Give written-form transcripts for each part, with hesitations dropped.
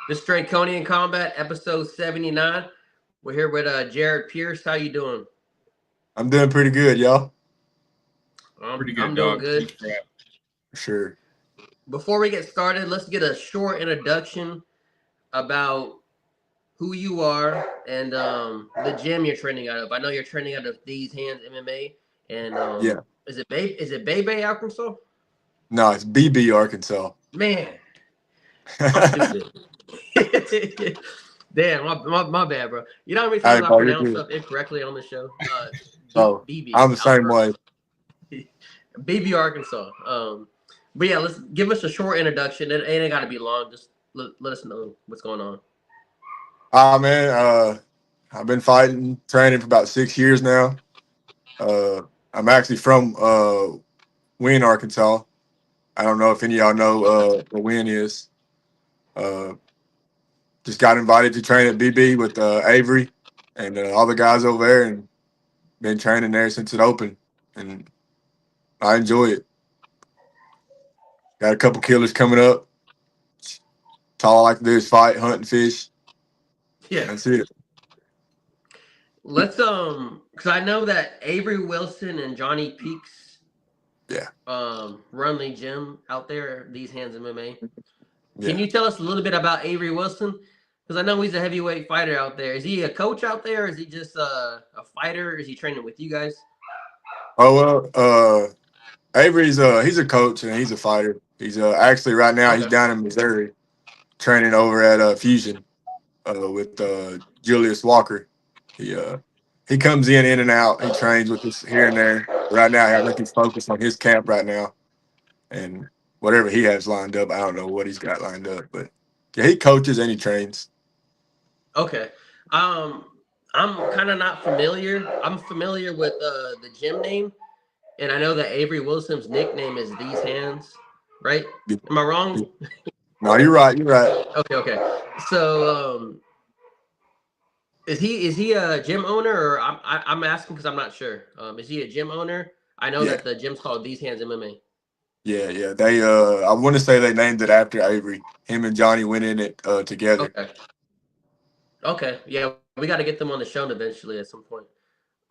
This is Draconian Combat, episode 79. We're here with Jared Pierce. How you doing? I'm doing pretty good, y'all. Pretty I'm good, doing dog. good. For sure. Before we get started, let's get a short introduction about who you are and the gym you're training out of. I know you're training out of These Hands MMA, and Yeah. is it Bebe, Arkansas? No, it's Bebe, Arkansas. Man, I'm stupid. Damn, my bad, bro. You know how many times Hey, I bro, you're pronounce good. stuff incorrectly on the show? Oh, BB. I'm the same way. BB, Arkansas. But yeah, let's give us a short introduction. It ain't got to be long. Just let us know what's going on. Man, I've been fighting, training for about 6 years now. I'm actually from Wynne, Arkansas. I don't know if any of y'all know what Wynne is. Uh, just got invited to train at BB with Avery and all the guys over there, and been training there since it opened, and I enjoy it. Got a couple killers coming up. That's all I like to do is fight, hunt, and fish. Yeah, That's it. let's because I know that Avery Wilson and Johnny Peaks Yeah, run the gym out there. These Hands MMA. Can yeah. you tell us a little bit about Avery Wilson? Because I know he's a heavyweight fighter out there. Is he a coach out there? Or is he just a fighter? Is he training with you guys? Oh Avery's he's a coach and he's a fighter. He's actually right now he's Okay. down in Missouri training over at Fusion with Julius Walker. He uh he comes in and out. He trains with us here and there. Right now, I think he's focused on his camp right now and whatever he has lined up. I don't know what he's got lined up, but yeah, he coaches and he trains. Okay. Um, I'm kind of not familiar. I'm familiar with the gym name, and I know that Avery Wilson's nickname is These Hands, right? Am I wrong? No, you're right. You're right. Okay, okay. So, is he a gym owner, or I'm asking because I'm not sure. Is he a gym owner? I know Yeah, that the gym's called These Hands MMA. yeah. They I want to say they named it after Avery. Him and Johnny went in it together. Okay, okay. Yeah, we got to get them on the show eventually at some point.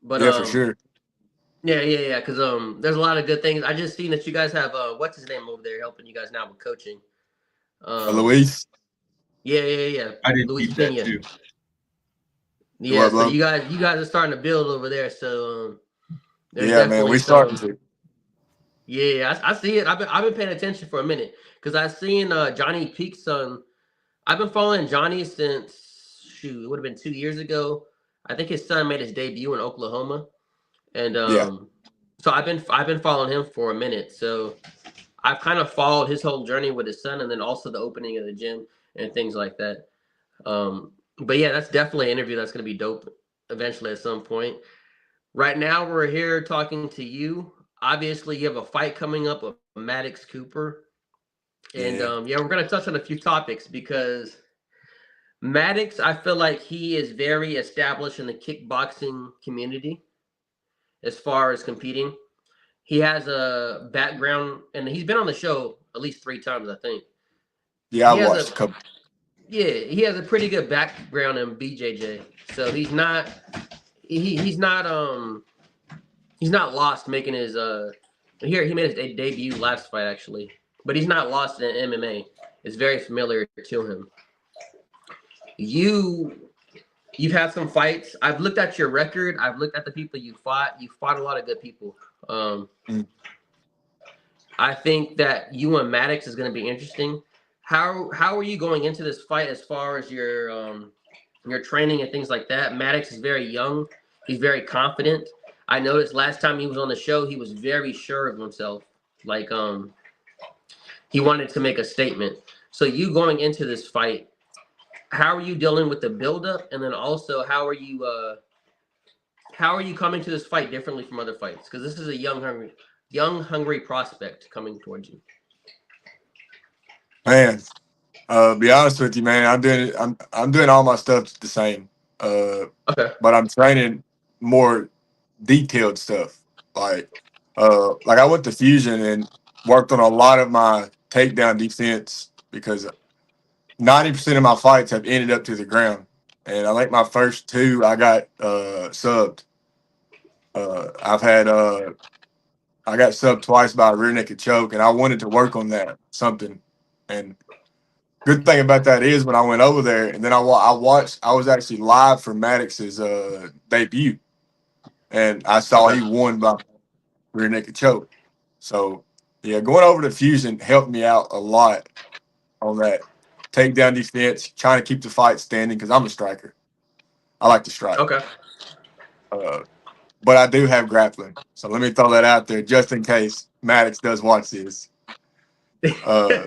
But Yeah, for sure. yeah. Because there's a lot of good things. I just seen that you guys have what's his name over there helping you guys now with coaching. Um, Luis, yeah. I did Luis keep that Pena. too. Yeah, what, so bro? you guys are starting to build over there. So there's Yeah, man, definitely we starting some. to. Yeah, I see it. I've been paying attention for a minute because I've seen Johnny Peak's son. I've been following Johnny since shoot, it would have been 2 years ago. I think his son made his debut in Oklahoma, and Yeah, so I've been following him for a minute. So I've kind of followed his whole journey with his son, and then also the opening of the gym and things like that. But yeah, that's definitely an interview that's going to be dope eventually at some point. Right now, we're here talking to you. Obviously, you have a fight coming up with Maddox Cooper, and yeah, yeah, we're going to touch on a few topics because Maddox, I feel like he is very established in the kickboxing community as far as competing. He has a background, and he's been on the show at least 3 times, I think. yeah. He I've has watched a a couple. yeah, he has a pretty good background in BJJ. So he's not lost making his here he made his debut last fight actually, but he's not lost in MMA. It's very familiar to him. You you've had some fights. I've looked at your record. I've looked at the people you fought. You fought a lot of good people. Um, Mm. I think that you and Maddox is going to be interesting. How are you going into this fight as far as your training and things like that? Maddox is very young. He's very confident. I noticed last time he was on the show, he was very sure of himself. Like he wanted to make a statement. So you going into this fight, how are you dealing with the buildup, and then also how are you coming to this fight differently from other fights? Because this is a young hungry prospect coming towards you. Man, be honest with you, man. I'm doing all my stuff the same. Uh, Okay. but I'm training more detailed stuff. Like I went to Fusion and worked on a lot of my takedown defense because 90% of my fights have ended up to the ground. And I think my first two, I got subbed. I've had I got subbed twice by a rear naked choke, and I wanted to work on that something. And good thing about that is when I went over there, and then I watched. I was actually live for Maddox's debut, and I saw he won by rear naked choke. So yeah, going over to Fusion helped me out a lot on that takedown defense, trying to keep the fight standing because I'm a striker. I like to strike. Okay. But I do have grappling. So let me throw that out there just in case Maddox does watch this. Uh,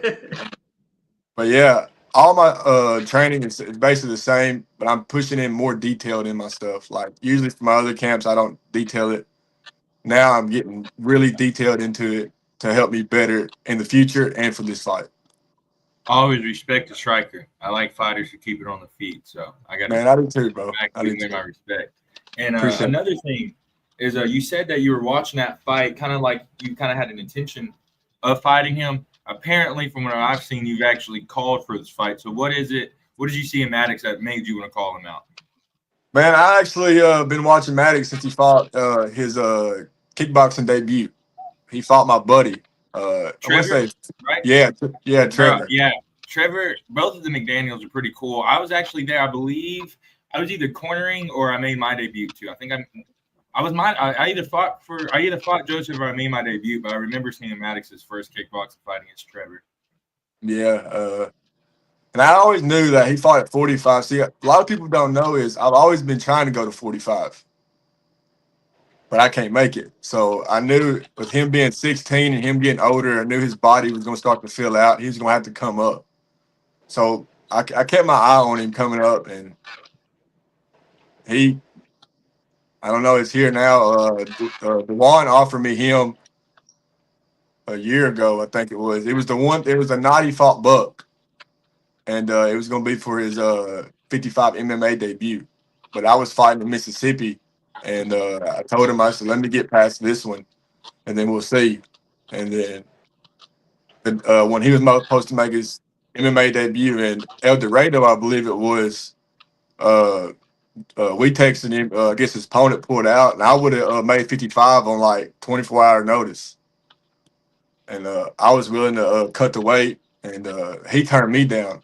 but yeah, all my training is basically the same, but I'm pushing in more detailed in my stuff. Like usually for my other camps, I don't detail it. Now I'm getting really detailed into it to help me better in the future and for this fight. I always respect the striker. I like fighters who keep it on the feet. So I got Man, I do too, bro. I do win too. my respect. And Appreciate another thing is you said that you were watching that fight kind of like you kind of had an intention of fighting him. Apparently, from what I've seen, you've actually called for this fight. So what is it? What did you see in Maddox that made you want to call him out? Man, I actually been watching Maddox since he fought his kickboxing debut. He fought my buddy. I want to Trevor, say, right? yeah, Trevor. Yeah, Trevor. Both of the McDaniels are pretty cool. I was actually there. I believe I was either cornering or I made my debut too. I think I either fought Joseph or I made my debut, but I remember seeing Maddox's first kickboxing fight against Trevor. Yeah, and I always knew that he fought at 45. See, a lot of people don't know is I've always been trying to go to 45, but I can't make it. So I knew with him being 16 and him getting older, I knew his body was going to start to fill out. He was going to have to come up. So I kept my eye on him coming up, and I don't know, it's here now. Dewan offered me him a year ago, I think it was. It was the night he fought Buck. And it was going to be for his 55 MMA debut. But I was fighting in Mississippi, and I told him, I said, let me get past this one, and then we'll see. And then when he was supposed to make his MMA debut in El Dorado, I believe it was, we texted him, I guess his opponent pulled out, and I would have made 55 on like 24-hour notice. And I was willing to cut the weight, and he turned me down.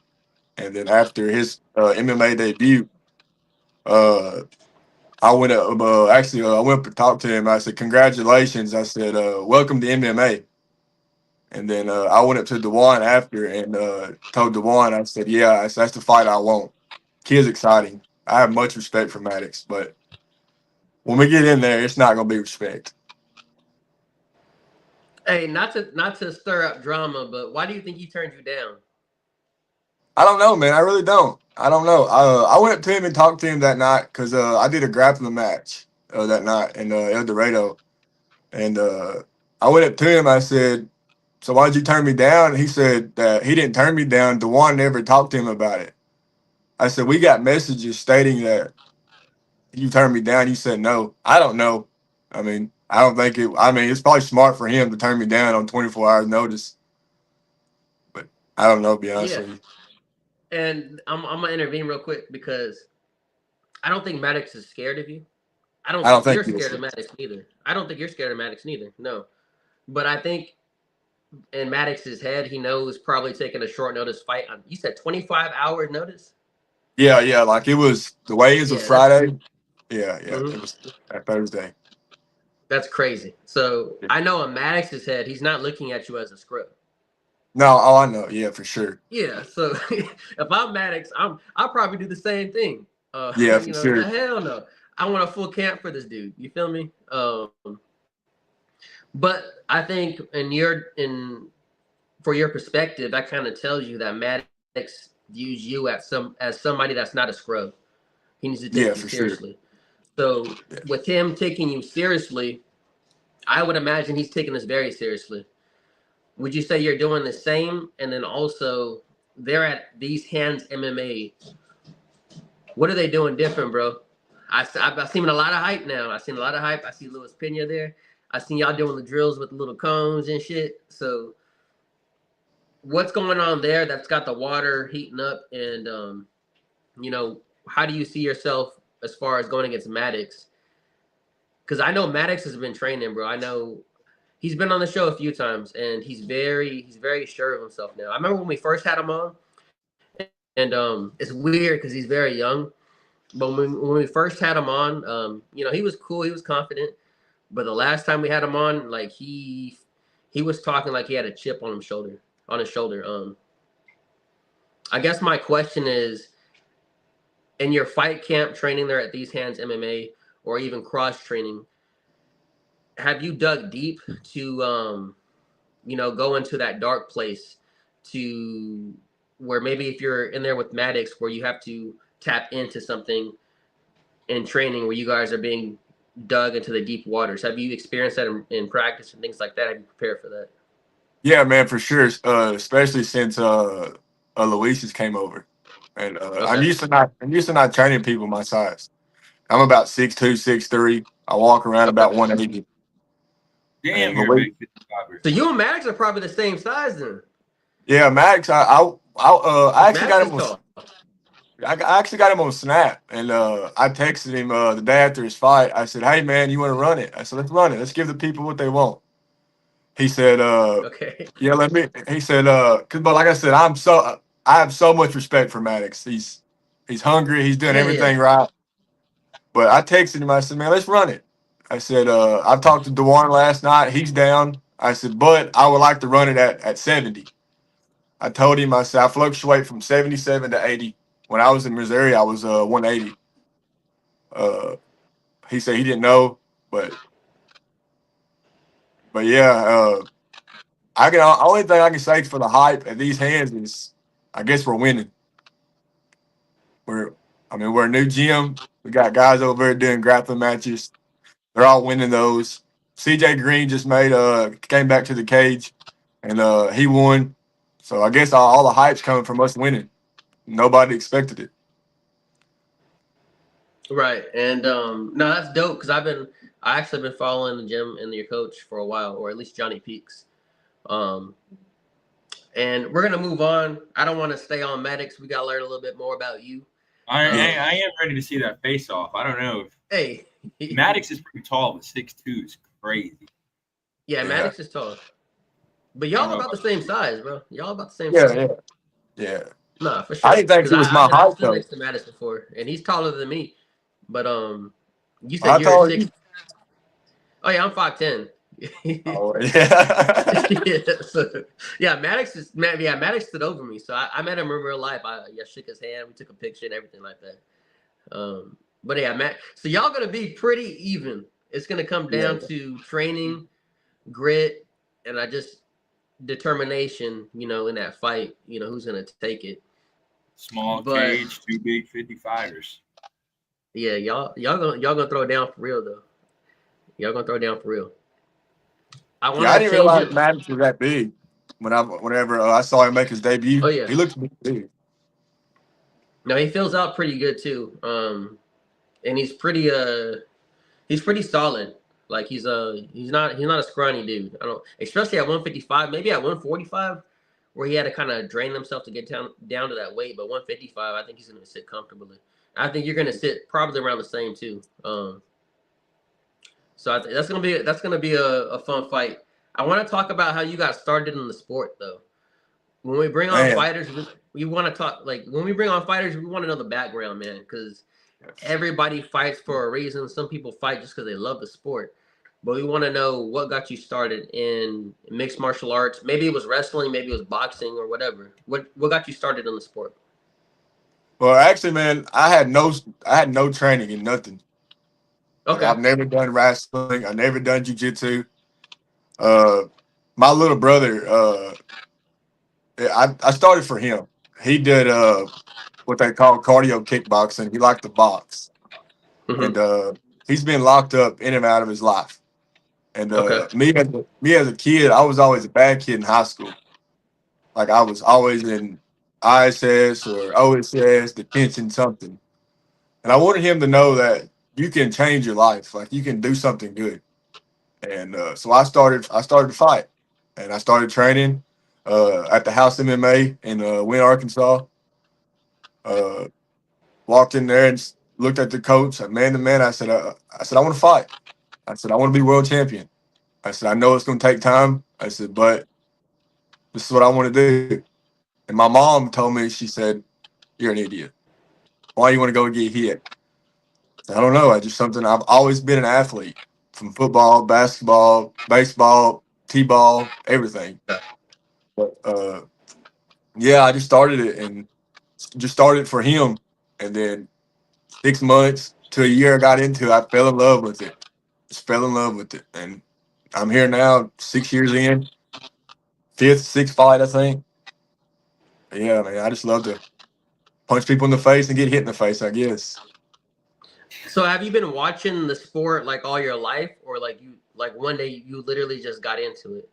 And then after his MMA debut, I went up. I went up to talk to him. I said, "Congratulations!" I said, "Welcome to MMA." And then I went up to Dewan after and told Dewan, I said, "Yeah, that's the fight I want." Kid's exciting. I have much respect for Maddox, but when we get in there, it's not gonna be respect. Hey, not to stir up drama, but why do you think he turned you down? I don't know, man. I really don't. I don't know. I went up to him and talked to him that night because I did a grappling match that night in El Dorado. And I went up to him. I said, "So why did you turn me down?" And he said that he didn't turn me down. Dewan never talked to him about it. I said, "We got messages stating that you turned me down." He said, "No." I don't know. I mean, I don't think it. I mean, it's probably smart for him to turn me down on 24 hours notice. But I don't know, to be honest Yeah, with you. and I'm gonna intervene real quick because I don't think Maddox is scared of you. I don't I don't think think you're he is. scared of Maddox neither. I don't think you're scared of Maddox neither. No, but I think in Maddox's head, he knows probably taking a short notice fight. You said 25-hour notice. Yeah. Like it was the way it was a Yeah, that's Friday. Yeah. It mhm. was that Thursday. That's crazy. So Yeah. I know in Maddox's head, he's not looking at you as a scrub. No, oh, I know. Yeah, for sure. Yeah. So if I'm Maddox, I'll probably do the same thing. Yeah, for sure. Hell no. I want a full camp for this dude. You feel me? But I think for your perspective, that kind of tells you that Maddox views you as somebody that's not a scrub. He needs to Yeah, take you for sure. seriously. So Yeah. with him taking you seriously, I would imagine he's taking this very seriously. Would you say you're doing the same? And then also, they're at These Hands MMA. What are they doing different, bro? I've seen a lot of hype now. I've seen a lot of hype. I see Luis Pena there. I seen y'all doing the drills with the little cones and shit. So what's going on there that's got the water heating up, and you know, how do you see yourself as far as going against Maddox? Because I know Maddox has been training, bro. I know he's been on the show a few times, and he's very sure of himself now. I remember when we first had him on, and it's weird because he's very young. But when we first had him on, you know, he was cool, he was confident. But the last time we had him on, like he was talking like he had a chip on his shoulder. I guess my question is, in your fight camp training there at These Hands MMA, or even cross training, have you dug deep to you know, go into that dark place, to where maybe if you're in there with Maddox, where you have to tap into something in training, where you guys are being dug into the deep waters? Have you experienced that in practice and things like that? Have you prepared for that? Yeah, man, for sure. Especially since Luis came over, and Okay. I'm used to not training people my size. I'm about 6'2", 6'3". I walk around Okay. about 180. Damn, And you're a Luis, big 55er. So you and Maddox are probably the same size then, yeah, Max. I because actually got Maddox him is on. tall. I actually got him on Snap, and I texted him the day after his fight. I said, "Hey, man, you want to run it?" I said, "Let's run it. Let's give the people what they want." He said, Okay. "Yeah, let me." He said, but like I said, I have so much respect for Maddox. He's hungry. He's doing Yeah, yeah. everything right. But I texted him. I said, "Man, let's run it." I said, "I've talked to Dewan last night. He's down." I said, "But I would like to run it at 70." I told him, I said, I fluctuate from 77 to 80. When I was in Missouri, I was 180. Uh, he said he didn't know, but yeah, I can only thing I can say for the hype at These Hands is, I guess we're winning. We're we're a new gym. We got guys over there doing grappling matches. They're all winning those. CJ Green just came back to the cage, and he won. So I guess all the hype's coming from us winning. Nobody expected it. Right. And no, that's dope, because I actually been following the gym and your coach for a while, or at least Johnny Peaks. Um, and we're gonna move on. I don't want to stay on Maddox. We gotta learn a little bit more about you. Yeah. I am ready to see that face off. I don't know if Hey, Maddox is pretty tall, but 6'2" is crazy. yeah, Yeah. Maddox is tall, but I don't y'all know about the about same size, bro. Y'all about the same Yeah, size. yeah, yeah. Nah, for I sure. didn't think Because it was I my mean, I've height stood though. next to Maddox before, and he's taller than me. But you said How you're tall are six. you? Oh yeah, I'm 5'10". Oh yeah. Yeah, so, yeah, Maddox stood over me. So I met him in real life. I shook his hand. We took a picture and everything like that. But yeah, Matt. So y'all gonna be pretty even. It's gonna come Yeah. down to training, grit, and determination. You know, in that fight, you know who's gonna take it. small But cage, two big 55ers. yeah, y'all gonna throw it down for real though. Y'all gonna throw it down for real. I want Yeah, I to didn't change realize it. Maddox was that big. Whenever I saw him make his Oh debut, yeah. he looked big. No, he fills out pretty good too. And he's pretty solid. Like he's not a scrawny dude. I don't, especially at 155, maybe at 145, where he had to kind of drain himself to get down to that weight. But 155, I think he's gonna sit comfortably. I think you're gonna sit probably around the same too. So I think that's gonna be a fun fight. I want to talk about how you got started in the sport though. When we bring on Man, fighters, we want to talk, like, when we bring on fighters, we want to know the background, man, because everybody fights for a reason. Some people fight just because they love the sport. But we want to know what got you started in mixed martial arts. Maybe it was wrestling, maybe it was boxing or whatever. What got you started in the sport? well, actually, man, I had no training in nothing. Like Okay. I've never done wrestling. I never done jujitsu. Uh, my little brother, I started for him. He did what they call cardio kickboxing. He liked to box, Hmm. and he's been locked up in and out of his life. And Okay. me as a kid, I was always a bad kid in high school. Like I was always in ISS or OSS, detention, something. And I wanted him to know that you can change your life. Like you can do something good. And so I started to fight, and I started training. at the House MMA in Wynne, Arkansas. Uh, Walked in there and looked at the coach, man to man. I said, I want to fight. I said, I want to be world champion. I said, I know it's going to take time. I said, but this is what I want to do. And my mom told me, she said, you're an idiot. Why do you want to go get hit? I don't know. I just something. I've always been an athlete, from football, basketball, baseball, t-ball, everything. But yeah, I just started it and just started for him. And then 6 months to a year I got into it, I fell in love with it. Just fell in love with it. And I'm here now, 6 years in, fifth, sixth fight, I think. Yeah, man, I just love to punch people in the face and get hit in the face, I guess. So have you been watching the sport like all your life, or like you like one day you literally just got into it?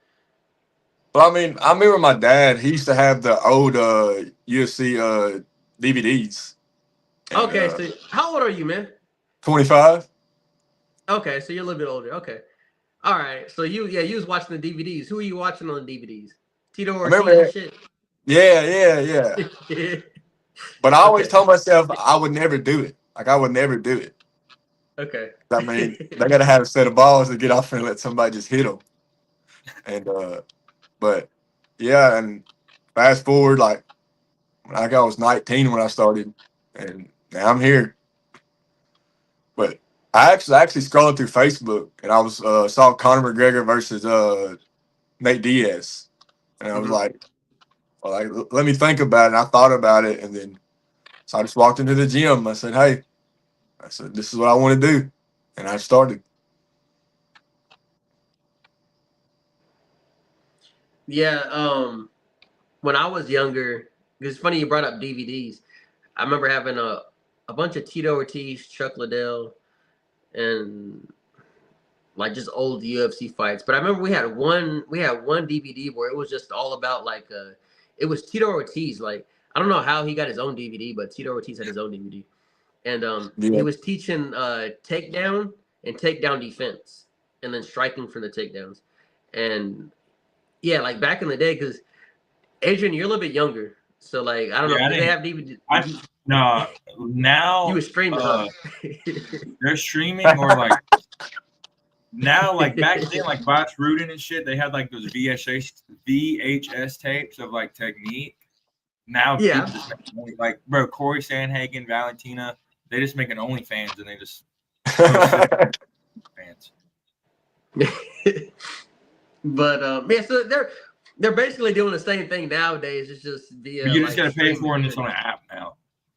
Well, I mean, I remember my dad, he used to have the old UFC DVDs. And Okay, so how old are you, man? 25. Okay, so you're a little bit older. Okay. All right. So you was watching the DVDs. Who are you watching on the DVDs? Tito I Ortiz remember and that. shit. Yeah. Yeah. But I always Okay. told myself I would never do it. Like, I would never do it. Okay. I mean, they got to have a set of balls to get off and let somebody just hit them. And, but yeah, and fast forward, like, I was 19 when I started, and now I'm here. But I actually scrolling through Facebook, and I was saw Conor McGregor versus Nate Diaz, and I was Mhm. like, well, like, let me think about it. And I thought about it, and then so I just walked into the gym. I said, hey, I said, this is what I want to do, and I started. Yeah. When I was younger, it's funny you brought up DVDs. I remember having a bunch of Tito Ortiz, Chuck Liddell, and like just old UFC fights. But I remember we had one DVD where it was just all about like it was Tito Ortiz. Like I don't know how he got his own DVD, but Tito Ortiz had his own DVD. And he Yeah. was teaching takedown and takedown defense and then striking for the takedowns. And yeah, like back in the day, because Adrian, you're a little bit younger. So like I don't know, Yeah, I do they didn't. have DVD? No, You now were streaming, huh? they're streaming or like now, like back then, like Bots Rudin and shit, they had like those VHS tapes of like technique. Now Yeah. people just make like bro, Corey Sandhagen, Valentina, they just make an OnlyFans and they just post it on fans. But yeah, so they're basically doing the same thing nowadays. It's just But via you just like gotta pay streaming. for it and it's on an app now.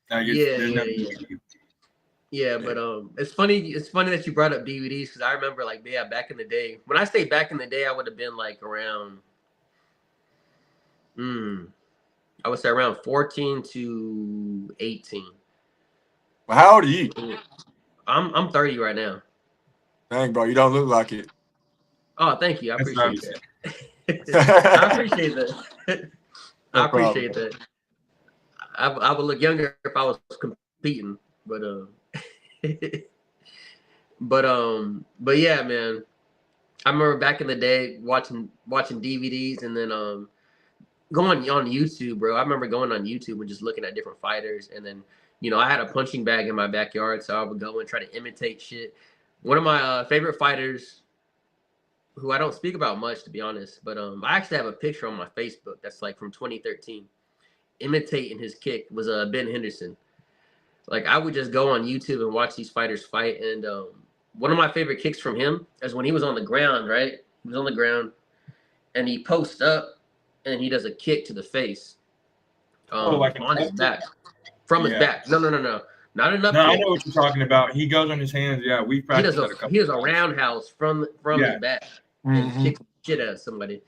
Yeah, There's no yeah. YouTube. Yeah, but it's funny. It's funny that you brought up DVDs because I remember like back in the day. When I say back in the day, I would have been like around. I would say around 14 to 18. Well, how old are you? I'm 30 right now. Dang, bro, you don't look like it. Oh, thank you. I That's what I appreciate was that. I appreciate that. I No appreciate problem. that. I would look younger if I was competing, but but yeah, man. I remember back in the day watching DVDs and then going on YouTube, bro. I remember going on YouTube and just looking at different fighters, and then I had a punching bag in my backyard, so I would go and try to imitate shit. One of my favorite fighters, who I don't speak about much, to be honest, but I actually have a picture on my Facebook that's like from 2013, imitating his kick, was Ben Henderson. Like I would just go on YouTube and watch these fighters fight, and one of my favorite kicks from him is when he was on the ground, right? He was on the ground, and he posts up, and he does a kick to the face, like an on his up kick? back, from his Yeah. back. No, not an up No, I kick. know what you're talking about. He goes on his hands. Yeah, we've He does practiced that a couple he does a times. roundhouse from Yeah. his back and Mhm. kicks shit out of somebody.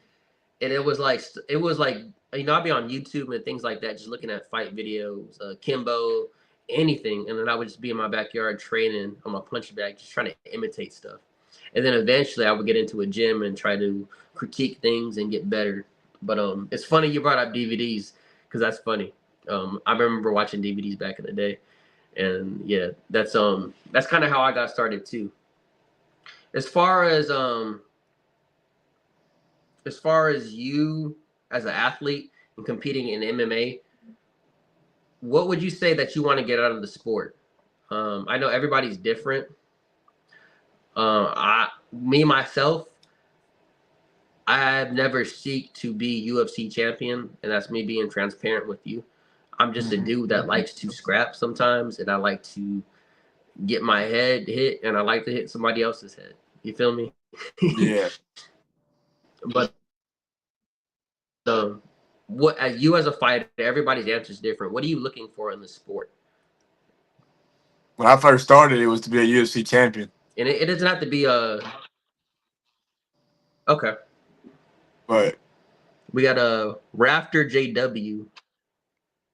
And it was like I'll be on YouTube and things like that, just looking at fight videos, Kimbo, anything, and then I would just be in my backyard training on my punching bag, just trying to imitate stuff. And then eventually I would get into a gym and try to critique things and get better. But it's funny you brought up DVDs because that's funny. I remember watching DVDs back in the day, and yeah, that's kind of how I got started too. As far as you, as an athlete and competing in MMA, what would you say that you want to get out of the sport? I know everybody's different. Myself, I've never seek to be UFC champion, and that's me being transparent with you. I'm just a dude that likes to scrap sometimes, and I like to get my head hit, and I like to hit somebody else's head. You feel me? Yeah. But what, as you as a fighter, everybody's answer is different. What are you looking for in the sport? When I first started, it was to be a UFC champion. And it doesn't have to be a. Okay. But We got a Rafter JW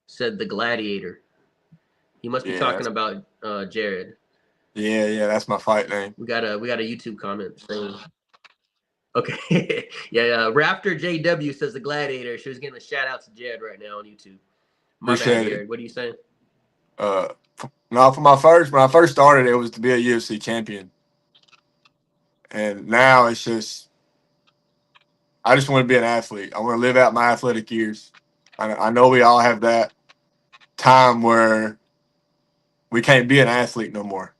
said the Gladiator. He must be talking about Jared. Yeah, that's my fight name. We got a YouTube comment saying. Okay. Yeah, Rafter JW says the Gladiator. She was getting a shout out to Jared right now on YouTube. My bad, Jared. What are you saying? No, when I first started, it was to be a UFC champion. And now it's just, I just want to be an athlete. I want to live out my athletic years. I know we all have that time where we can't be an athlete no more.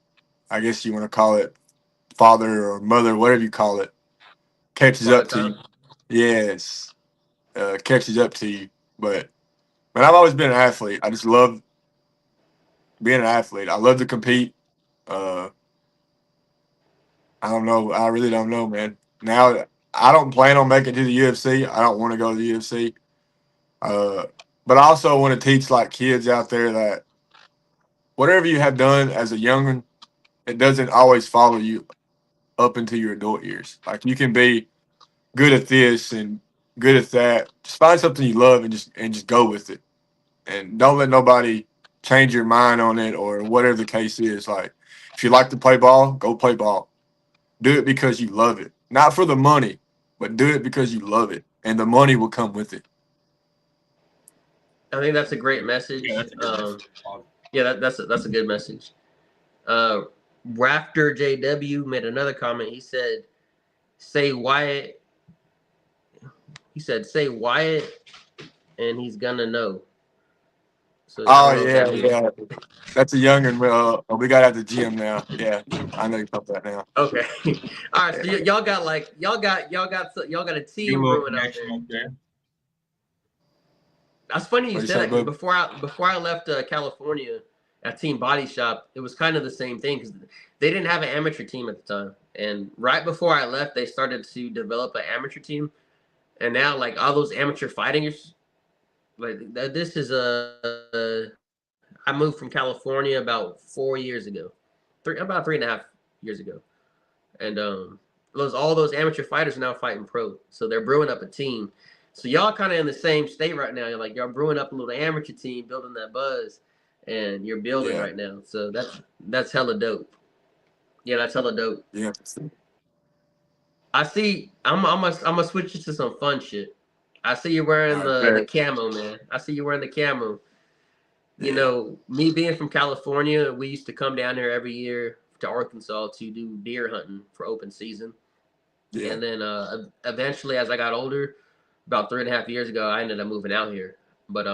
I guess you want to call it father or mother, whatever you call it, catches up to you. Yes. Catches up to you. But I've always been an athlete. I just love being an athlete. I love to compete. I don't know. I really don't know, man. Now, I don't plan on making it to the UFC. I don't want to go to the UFC. But I also want to teach like kids out there that whatever you have done as a young'un, it doesn't always follow you up into your adult years. Like you can be good at this and good at that. Just find something you love and just go with it. And don't let nobody change your mind on it or whatever the case is. Like if you like to play ball, go play ball. Do it because you love it. Not for the money, but do it because you love it. And the money will come with it. I think that's a great message. Yeah, that's a good message. Rafter JW made another comment. He said, "Say Wyatt." He said, "Say Wyatt, and he's gonna know." So yeah. That's a young'un. We got at the gym now. Yeah, I know you talk that now. Okay. All right. So y'all got a team brewing out there. That's funny you said that because before I left California at Team Body Shop, it was kind of the same thing because they didn't have an amateur team at the time. And right before I left, they started to develop an amateur team. And now, like all those amateur fighters, like this is I moved from California about 4 years ago, about 3.5 years ago, and all those amateur fighters are now fighting pro. So they're brewing up a team. So y'all kind of in the same state right now. You're like y'all brewing up a little amateur team, building that buzz, and you're building right now. So that's hella dope. Yeah, that's hella dope. Yeah. I see. I'm gonna switch it to some fun shit. I see you wearing the camo, man. I see you wearing the camo. You know, me being from California, we used to come down here every year to Arkansas to do deer hunting for open season. Yeah. And then eventually, as I got older, about 3.5 years ago, I ended up moving out here. But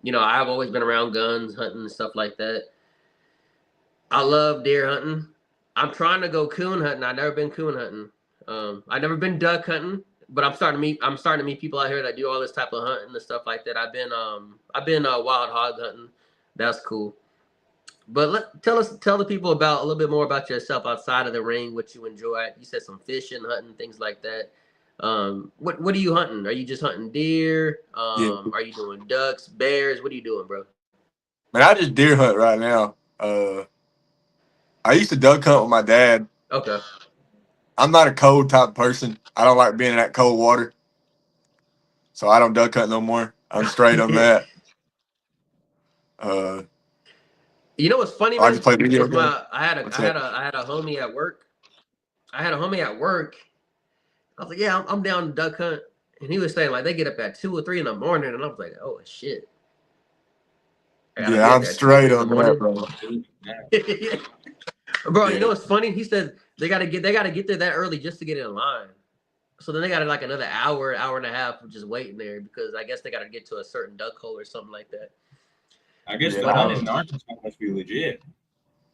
you know, I've always been around guns, hunting, and stuff like that. I love deer hunting. I'm trying to go coon hunting. I've never been coon hunting. I've never been duck hunting, but I'm starting to meet people out here that do all this type of hunting and stuff like that. I've been wild hog hunting. That's cool. But tell the people about a little bit more about yourself outside of the ring, what you enjoy. You said some fishing, hunting, things like that. What are you hunting? Are you just hunting deer? Are you doing ducks, bears? What are you doing, bro? Man, I just deer hunt right now. I used to duck hunt with my dad. Okay. I'm not a cold type person. I don't like being in that cold water. So I don't duck hunt no more. I'm straight on that. You know what's funny, man? I just play video games. I had a homie at work. I was like, yeah, I'm down to duck hunt. And he was saying like they get up at 2 or 3 in the morning, and I was like, oh shit. Yeah, I'm straight on that, bro. Bro, you know what's funny? He said they gotta get there that early just to get in line. So then they got like another hour, hour and a half of just waiting there because I guess they got to get to a certain duck hole or something like that. I guess Yeah, the hunting in Arkansas must be legit.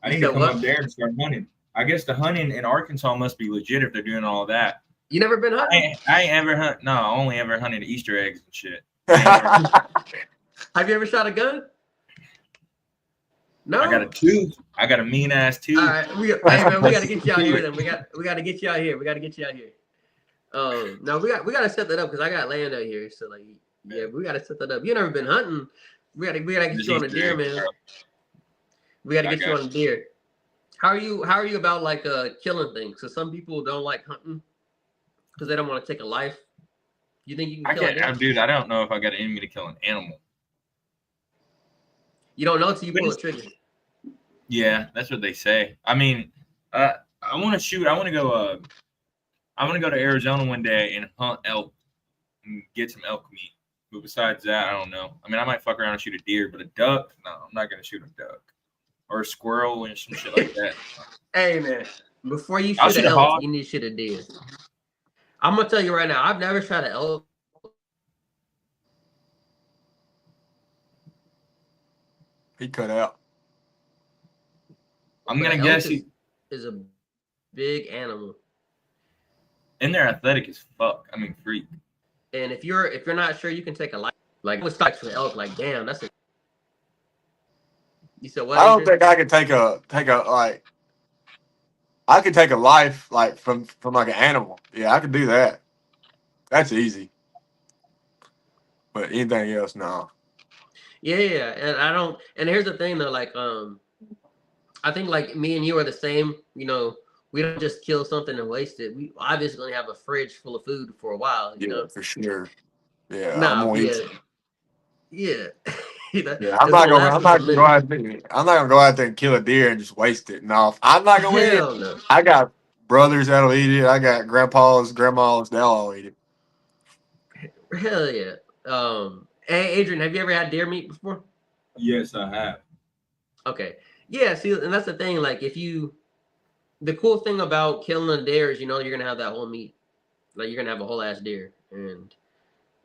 I You need to said come what? up there and start hunting. I guess the hunting in Arkansas must be legit if they're doing all that. You never been hunting? I ain't ever hunt. No, I only ever hunted Easter eggs and shit. I ain't never- Have you ever shot a gun? No. I got a tooth. I got a mean ass tooth. All right, hey man, we got to get you out here. Then we got to get you out here. We got to get you out here. No, we got to set that up because I got land out here. So like, yeah, we got to set that up. You never been hunting? We got to get Just you on a Easter deer, eggs, man. bro. We got to I get you got on a deer. How are you about like killing things? So some people don't like hunting because they don't want to take a life. You think you can kill a deer? Dude, I don't know if I got it in me to kill an animal. You don't know until you pull the trigger. Yeah, that's what they say. I mean, I want to shoot. I want to go. I want to go to Arizona one day and hunt elk and get some elk meat. But besides that, I don't know. I mean, I might fuck around and shoot a deer, but a duck, no, I'm not gonna shoot a duck or a squirrel and some shit like that. Hey man, before you I'll shoot shoot an a elk, hog. you need to shoot a deer. I'm gonna tell you right now, I've never shot an elk. He cut out. I'm But gonna an guess elk he. is a big animal. And they're athletic as fuck. I mean, freak. And if you're not sure, you can take a life. Like with stocks for elk, like damn, that's a. You said what? I don't Adrian? think I could take a like. I could take a life like from like an animal. Yeah, I could do that. That's easy. But anything else, no. Yeah, and I don't. And here's the thing though, like I think like me and you are the same. You know, we don't just kill something and waste it. We obviously gonna have a fridge full of food for a while. You Yeah, know. for sure. Yeah, I'm Nah, gonna eat. yeah. It's Yeah, I'm gonna not gonna. last I'm us a not gonna go minute. out there. I'm not gonna go out there and kill a deer and just waste it. No, I'm not gonna eat it. Hell no. I got brothers that'll eat it. I got grandpas, grandmas, they'll all eat it. Hell yeah. Hey Adrian, have you ever had deer meat before? Yes, I have. Okay. Yeah, see, and that's the thing. Like, the cool thing about killing a deer is, you're gonna have that whole meat. Like, you're gonna have a whole ass deer, and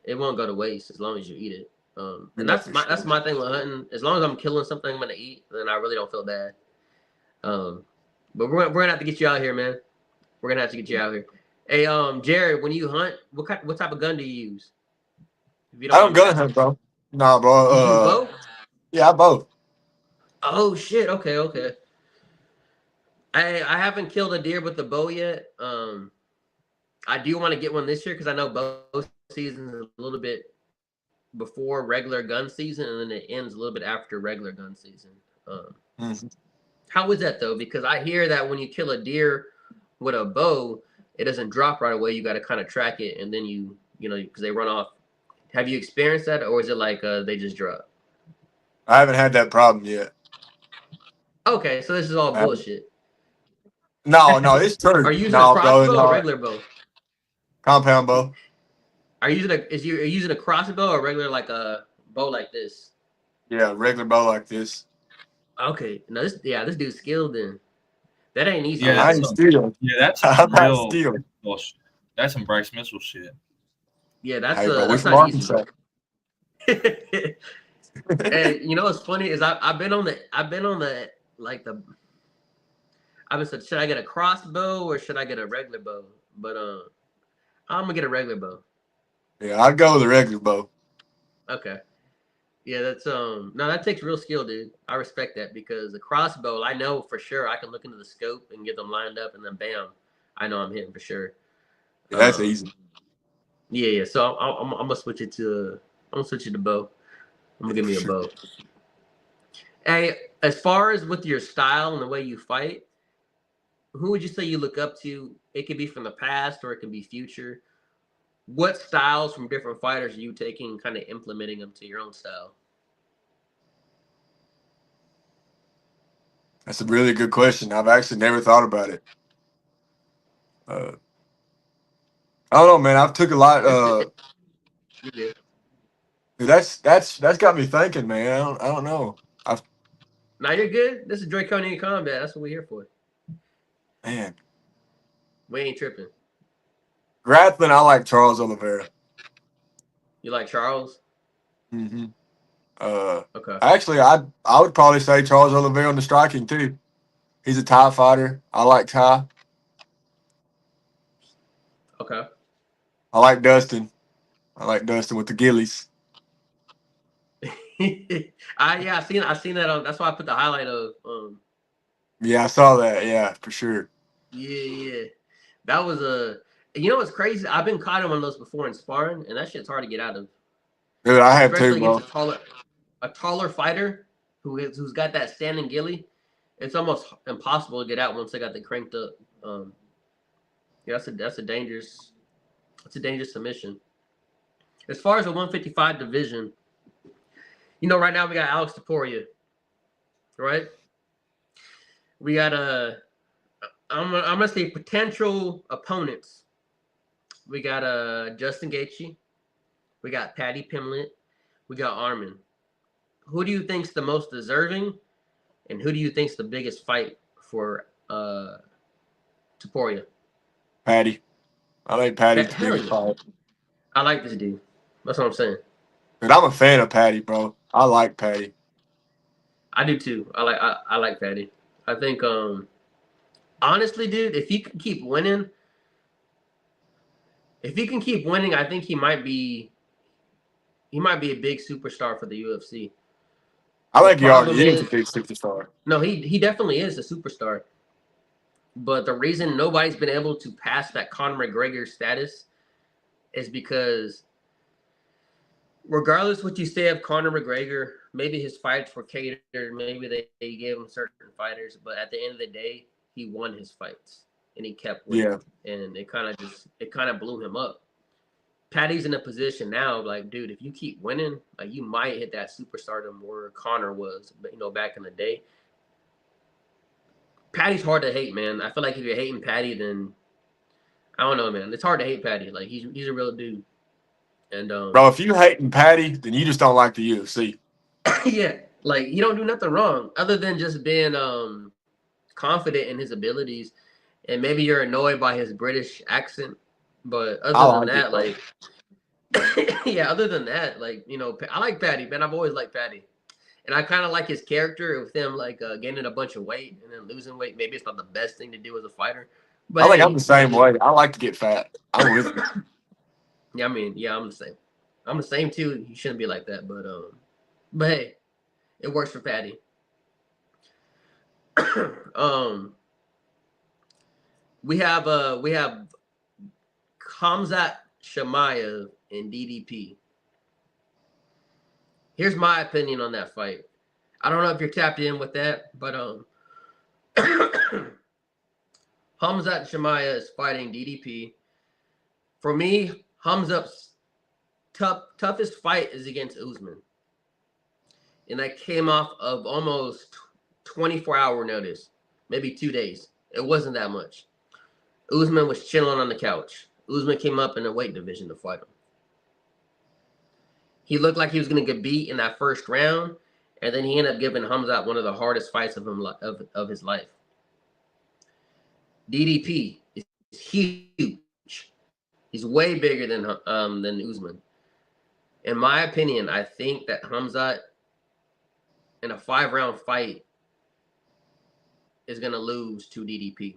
it won't go to waste as long as you eat it. And Yeah, that's for that's sure. my thing with hunting. As long as I'm killing something I'm gonna eat, then I really don't feel bad. But we're gonna have to get you out here, man. We're gonna have to get you out here. Hey, Jared, when you hunt, what type of gun do you use? If you I don't don't mind me gun asking. hunt, bro. Nah, bro. You do both? Yeah, I both. Oh shit. Okay. I haven't killed a deer with the bow yet. I do want to get one this year because I know bow season is a little bit before regular gun season, and then it ends a little bit after regular gun season. Mhm. How is that though? Because I hear that when you kill a deer with a bow, it doesn't drop right away. You got to kind of track it, and then because they run off. Have you experienced that, or is it like they just drop? I haven't had that problem yet. Okay, so this is all I haven't- bullshit. No, it's Are true. you using a No, bro, crossbow or no. regular bow? Compound bow. Are you using a crossbow or regular like a bow like this? Yeah, regular bow like this. Okay, no, this dude's skilled then. That ain't easy. Yeah, I that's ain't some. stealing. Yeah, that's I'm some not real stealing. bullshit. That's some Bryce Mitchell shit. Yeah, Hey, bro, we that's from not easy. Arkansas. And you know what's funny is I've been on the like the I've been said, should I get a crossbow or should I get a regular bow? But I'm gonna get a regular bow. Yeah, I'd go with a regular bow. Okay. Yeah, that's no, that takes real skill, dude. I respect that because the crossbow, I know for sure I can look into the scope and get them lined up, and then bam, I know I'm hitting for sure. Yeah, that's easy. Yeah. So I'm gonna switch it to bow. I'm gonna give me a bow. Hey, as far as with your style and the way you fight, who would you say you look up to? It could be from the past or it can be future. What styles from different fighters are you taking, kind of implementing them to your own style? That's a really good question. I've actually never thought about it. I don't know, man. I've took a lot. You did. That's got me thinking, man. I don't know. Now you're good. This is Draconian Combat. That's what we're here for. Man, We ain't tripping. Grappling, I like Charles Oliveira. You like Charles? Mm-hmm. Uh, Okay. Actually, I would probably say Charles Oliveira on the striking too. He's a Thai fighter. I like Thai. Okay. I like Dustin. I like Dustin with the Gillies. I seen that on. That's why I put the highlight of. Yeah, I saw that. Yeah, for sure. Yeah. That was a. You know what's crazy? I've been caught in one of those before in sparring, and that shit's hard to get out of, Dude, I have too, especially against bro. a taller fighter who's got that standing gilly. It's almost impossible to get out once they got the cranked up. Yeah, that's a dangerous submission. As far as the 155 division, right now we got Alex Taporia, right? We got I'm gonna say potential opponents. We got Justin Gaethje, we got Paddy Pimblett, we got Armin. Who do you think's the most deserving, and who do you think's the biggest fight for Taporia? Patty. I think Patty's the Hell biggest yeah. fight. I like this dude. That's what I'm saying. Dude, I'm a fan of Patty, bro. I like Patty. I do too. I like Paddy. I think honestly, dude, if he can keep winning, I think he might be a big superstar for the UFC. I The think he already problem is a is, big superstar. no, he definitely is a superstar. But the reason nobody's been able to pass that Conor McGregor status is because regardless what you say of Conor McGregor, maybe his fights were catered, maybe they gave him certain fighters, but at the end of the day, he won his fights and he kept winning. Yeah. And it kind of blew him up. Patty's in a position now, like, dude, if you keep winning, like, you might hit that superstardom where Conor was, back in the day. Patty's hard to hate, man. I feel like if you're hating Patty, then I don't know, man. It's hard to hate Patty. Like, he's a real dude. And Bro, if you hating Patty, then you just don't like the UFC. yeah, like, he don't do nothing wrong other than just being confident in his abilities, and maybe you're annoyed by his British accent, but other than that, like, yeah, other than that, like, I like Patty, man. I've always liked Patty, and I kind of like his character with him, like, gaining a bunch of weight and then losing weight. Maybe it's not the best thing to do as a fighter, but I think hey, I'm the same way. I like to get fat. I'm with you. yeah, I mean, yeah, I'm the same. I'm the same too. You shouldn't be like that, but hey, it works for Patty. We have Khamzat Chimaev and DDP. Here's my opinion on that fight. I don't know if you're tapped in with that, but Khamzat Chimaev is fighting DDP. For me, Khamzat's toughest fight is against Usman, and that came off of almost 24-hour notice, maybe 2 days. It wasn't that much. Usman was chilling on the couch. Usman came up in the weight division to fight him. He looked like he was going to get beat in that first round, and then he ended up giving Khamzat one of the hardest fights of his life. DDP is huge. He's way bigger than Usman. In my opinion, I think that Khamzat in a 5-round fight is going to lose to DDP.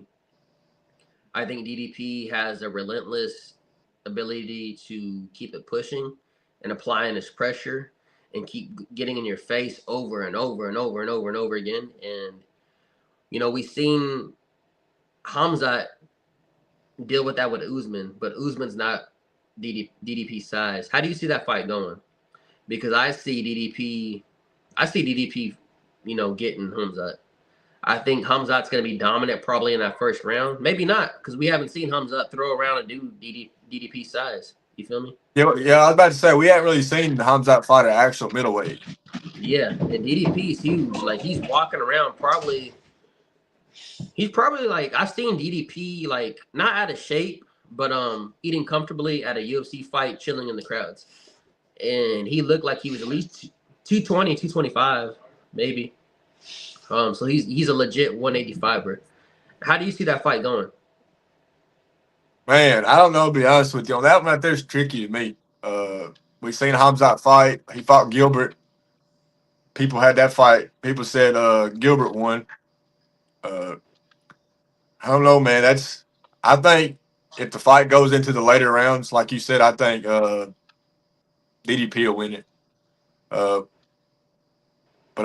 I think DDP has a relentless ability to keep it pushing and applying his pressure and keep getting in your face over and over and over and over and over again. And, we've seen Khamzat deal with that with Usman, but Usman's not DDP size. How do you see that fight going? Because I see DDP, getting Khamzat. I think Khamzat's going to be dominant probably in that first round. Maybe not, because we haven't seen Khamzat throw around a dude DDP size. You feel me? Yeah, I was about to say, we haven't really seen Khamzat fight an actual middleweight. Yeah, and DDP is huge. Like, he's walking around he's probably like, I've seen DDP, like, not out of shape, but eating comfortably at a UFC fight, chilling in the crowds. And he looked like he was at least 220, 225, maybe. So he's a legit 185er. How do you see that fight going? Man, I don't know. To be honest with you, on that one right there's tricky to me. We seen Hamzat fight. He fought Gilbert. People had that fight. People said Gilbert won. Uh, I don't know, man. I think if the fight goes into the later rounds, like you said, I think DDP will win it. But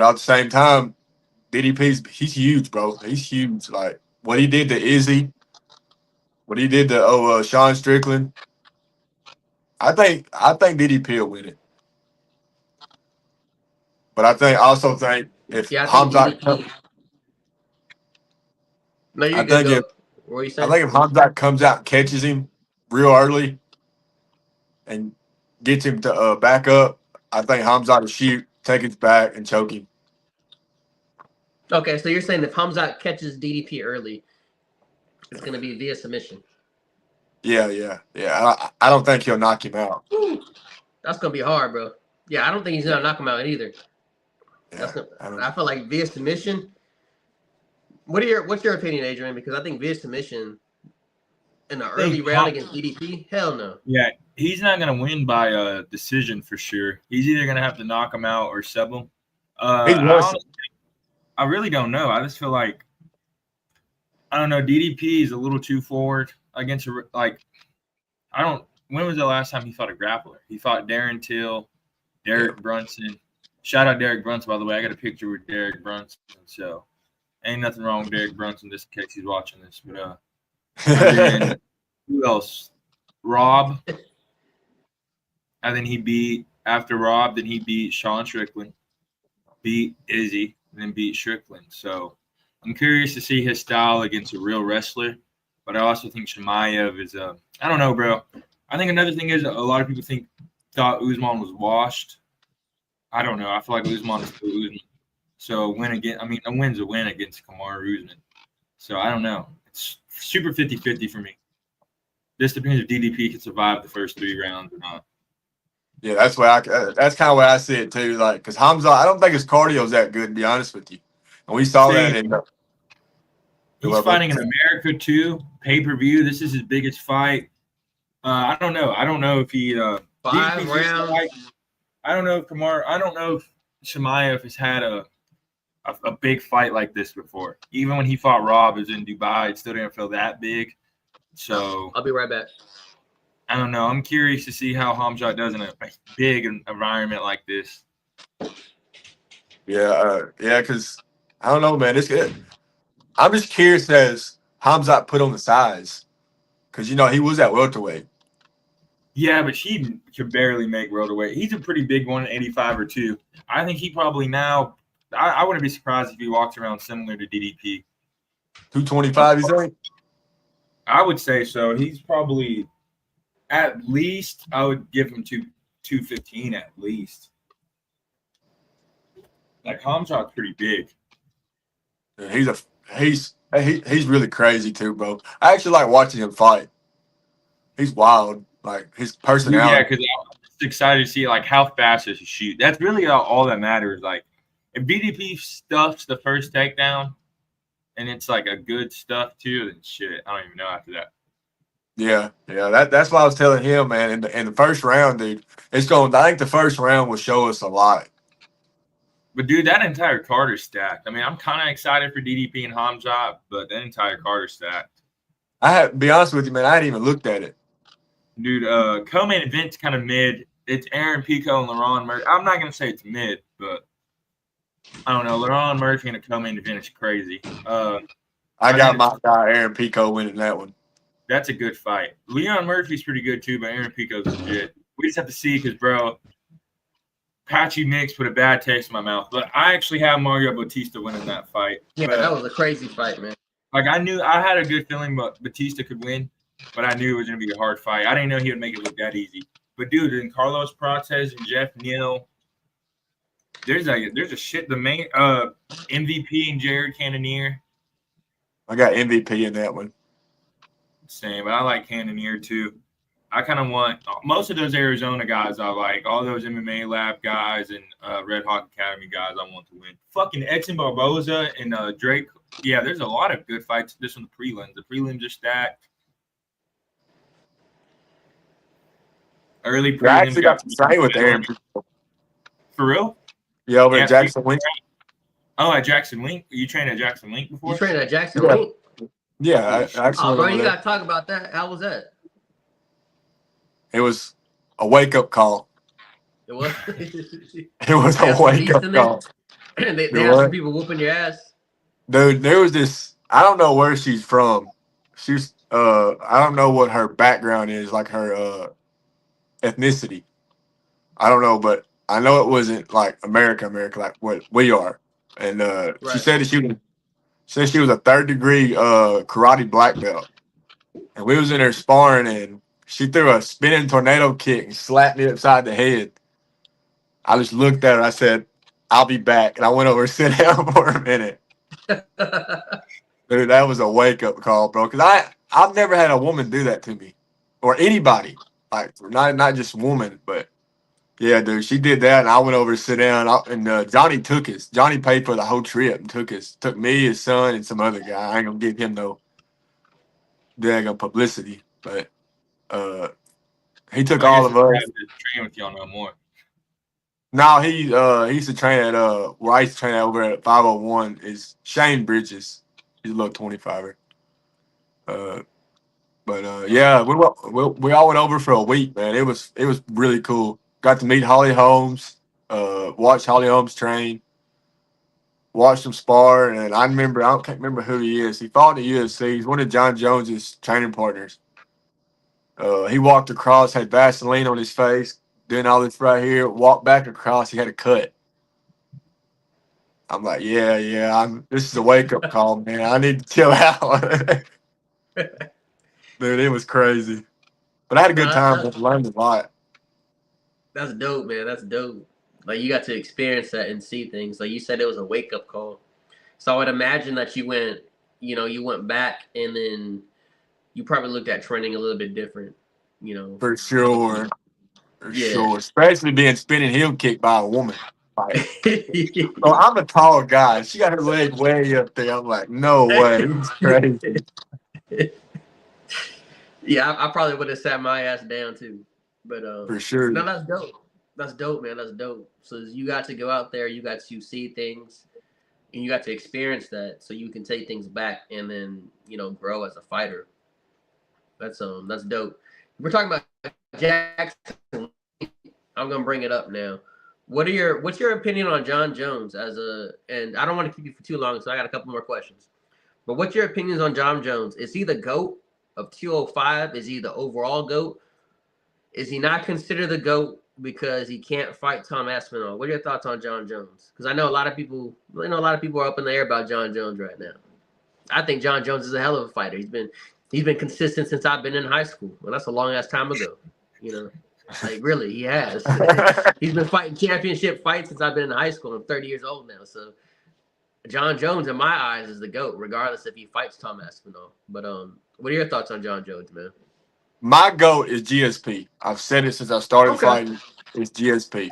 at the same time, he's huge, bro. He's huge. Like what he did to Izzy, what he did to Sean Strickland. I think DDP will win it. But I also think if Yeah, I think Hamzat, DDP. No, I you're good. think Go. if What were you I saying? think if Hamzat comes out and catches him real early and gets him to back up, I think Hamzat will shoot, take his back, and choke him. Okay, so you're saying if Hamzat catches DDP early, it's going to be via submission. Yeah. I don't think he'll knock him out. Woo. That's going to be hard, bro. Yeah, I don't think he's going to knock him out either. Yeah, I feel like via submission. What's your opinion, Adrian? Because I think via submission in the early round against DDP, hell no. Yeah, he's not going to win by a decision for sure. He's either going to have to knock him out or sub him. I really don't know. I just feel like, I don't know, DDP is a little too forward against, when was the last time he fought a grappler? He fought Darren Till, Derek Brunson. Shout out Derek Brunson, by the way. I got a picture with Derek Brunson, so ain't nothing wrong with Derek Brunson, just in case he's watching this. But then, who else? Rob. And then after Rob, then he beat Sean Strickland, beat Izzy, and then beat Strickland. So I'm curious to see his style against a real wrestler. But I also think Chimaev is I don't know, bro. I think another thing is a lot of people thought Usman was washed. I don't know. I feel like Usman is still Usman. So a win's a win against Kamaru Usman. So I don't know. It's super 50-50 for me. This depends if DDP can survive the first 3 rounds or not. Yeah, that's kind of where I see it too. Like, because Hamza, I don't think his cardio's that good, to be honest with you. And we saw that in. He's fighting in America too, pay-per-view. This is his biggest fight. I don't know. I don't know if he 5 rounds. I don't know if Chimaev has had a big fight like this before. Even when he fought Rob, it was in Dubai. It still didn't feel that big. So I'll be right back. I don't know. I'm curious to see how Hamzat does in a big environment like this. Yeah, because I don't know, man. It's good. I'm just curious as Hamzat put on the size, because he was at welterweight. Yeah, but he could barely make welterweight. He's a pretty big one, 85 or 2. I think he probably now. I wouldn't be surprised if he walks around similar to DDP. 225, you think? I would say so. He's probably at least. I would give him 215 at least. Like Hamzat's pretty big. Yeah, he's really crazy too, bro. I actually like watching him fight. He's wild. Like his personality. Yeah, because I'm just excited to see like how fast does he shoot. That's really all that matters. Like if DDP stuffs the first takedown, and it's like a good stuff too, then shit, I don't even know after that. Yeah. That's what I was telling him, man. In the first round, dude, I think the first round will show us a lot. But dude, that entire card is stacked. I mean, I'm kind of excited for DDP and Hamzat, but that entire card is stacked. To be honest with you, man, I hadn't even looked at it. Dude, co-main event's kind of mid. It's Aaron Pico and LaRon Murphy. I'm not gonna say it's mid, but I don't know. LaRon Murphy in a co-main event is crazy. I got my guy Aaron Pico winning that one. That's a good fight. Leon Murphy's pretty good too, but Aaron Pico's legit. We just have to see because, bro, Patchy Mix put a bad taste in my mouth. But I actually have Mario Bautista winning that fight. Yeah, that was a crazy fight, man. Like I had a good feeling Bautista could win, but I knew it was gonna be a hard fight. I didn't know he would make it look that easy. But dude, and Carlos Prates and Jeff Neal, there's a shit. The main MVP and Jared Cannonier. I got MVP in that one. Same, but I like Cannonier too. I kind of want most of those Arizona guys. I like all those MMA Lab guys and Red Hawk Academy guys. I want to win. Fucking Edson Barboza and Drake. Yeah, there's a lot of good fights. This one, the prelims. The prelims are stacked. Early Yeah, I prelim actually got to train with Aaron. For real? Yeah, over Yeah, at Jackson Link. Oh, at Jackson Link? You trained at Jackson Link before? You trained at Jackson Yeah. Link? Yeah, I actually Oh, went bro, over you there. gotta talk about that. How was that? It was a wake-up call. It was. It was They a have some beasts wake-up in there. call. they Do have some what? people whooping your ass. Dude, there was this, I don't know where she's from. She's I don't know what her background is, like her ethnicity. I don't know, but I know it wasn't like America, like what we are. And she Right. said that she was a 3rd-degree karate black belt. And we was in there sparring, and she threw a spinning tornado kick and slapped me upside the head. I just looked at her. I said, "I'll be back," and I went over and sit down for a minute. Dude, that was a wake up call, bro. Because I've never had a woman do that to me, or anybody. Like not just woman, but yeah, dude. She did that, and I went over to sit down. And Johnny took us. Johnny paid for the whole trip and took me, his son, and some other guy. I ain't gonna give him no daggone publicity, but he took I all guess of it's us. sad to train with y'all no more. No, he used to train at where I used to train at over at 501 is Shane Bridges. He's a little 25er. But yeah, we all went over for a week, man. It was really cool. Got to meet Holly Holmes, watch Holly Holmes train, watch him spar, and I can't remember who he is. He fought in the UFC. He's one of John Jones's training partners. He walked across, had Vaseline on his face, doing all this right here. Walked back across, he had a cut. I'm like, yeah. This is a wake up call, man. I need to chill out. Dude, it was crazy. But I had a good No, time. Learned a lot. that's dope, man. That's dope. Like you got to experience that and see things. Like you said, it was a wake up call. So I would imagine that you went back and then you probably looked at training a little bit different. You know. For sure. For Yeah. sure. Especially being spinning heel kicked by a woman. Like, so I'm a tall guy. She got her leg way up there. I'm like, no way. It's crazy. Yeah, I probably would have sat my ass down too. But For sure. no, that's dope. That's dope, man. That's dope. So you got to go out there, you got to see things, and you got to experience that, so you can take things back and then grow as a fighter. That's dope. We're talking about Jackson. I'm gonna bring it up now. What's your opinion on John Jones and I don't want to keep you for too long, so I got a couple more questions. But what's your opinions on John Jones? Is he the GOAT of 205? Is he the overall GOAT? Is he not considered the GOAT because he can't fight Tom Aspinall? What are your thoughts on John Jones? Because I know a lot of people are up in the air about John Jones right now. I think John Jones is a hell of a fighter. He's been consistent since I've been in high school. Well, that's a long ass time ago. Like really, he has. He's been fighting championship fights since I've been in high school. I'm 30 years old now, so John Jones, in my eyes, is the GOAT, regardless if he fights Tom Aspinall. But what are your thoughts on John Jones, man? My GOAT is GSP. I've said it since I started fighting. It's GSP.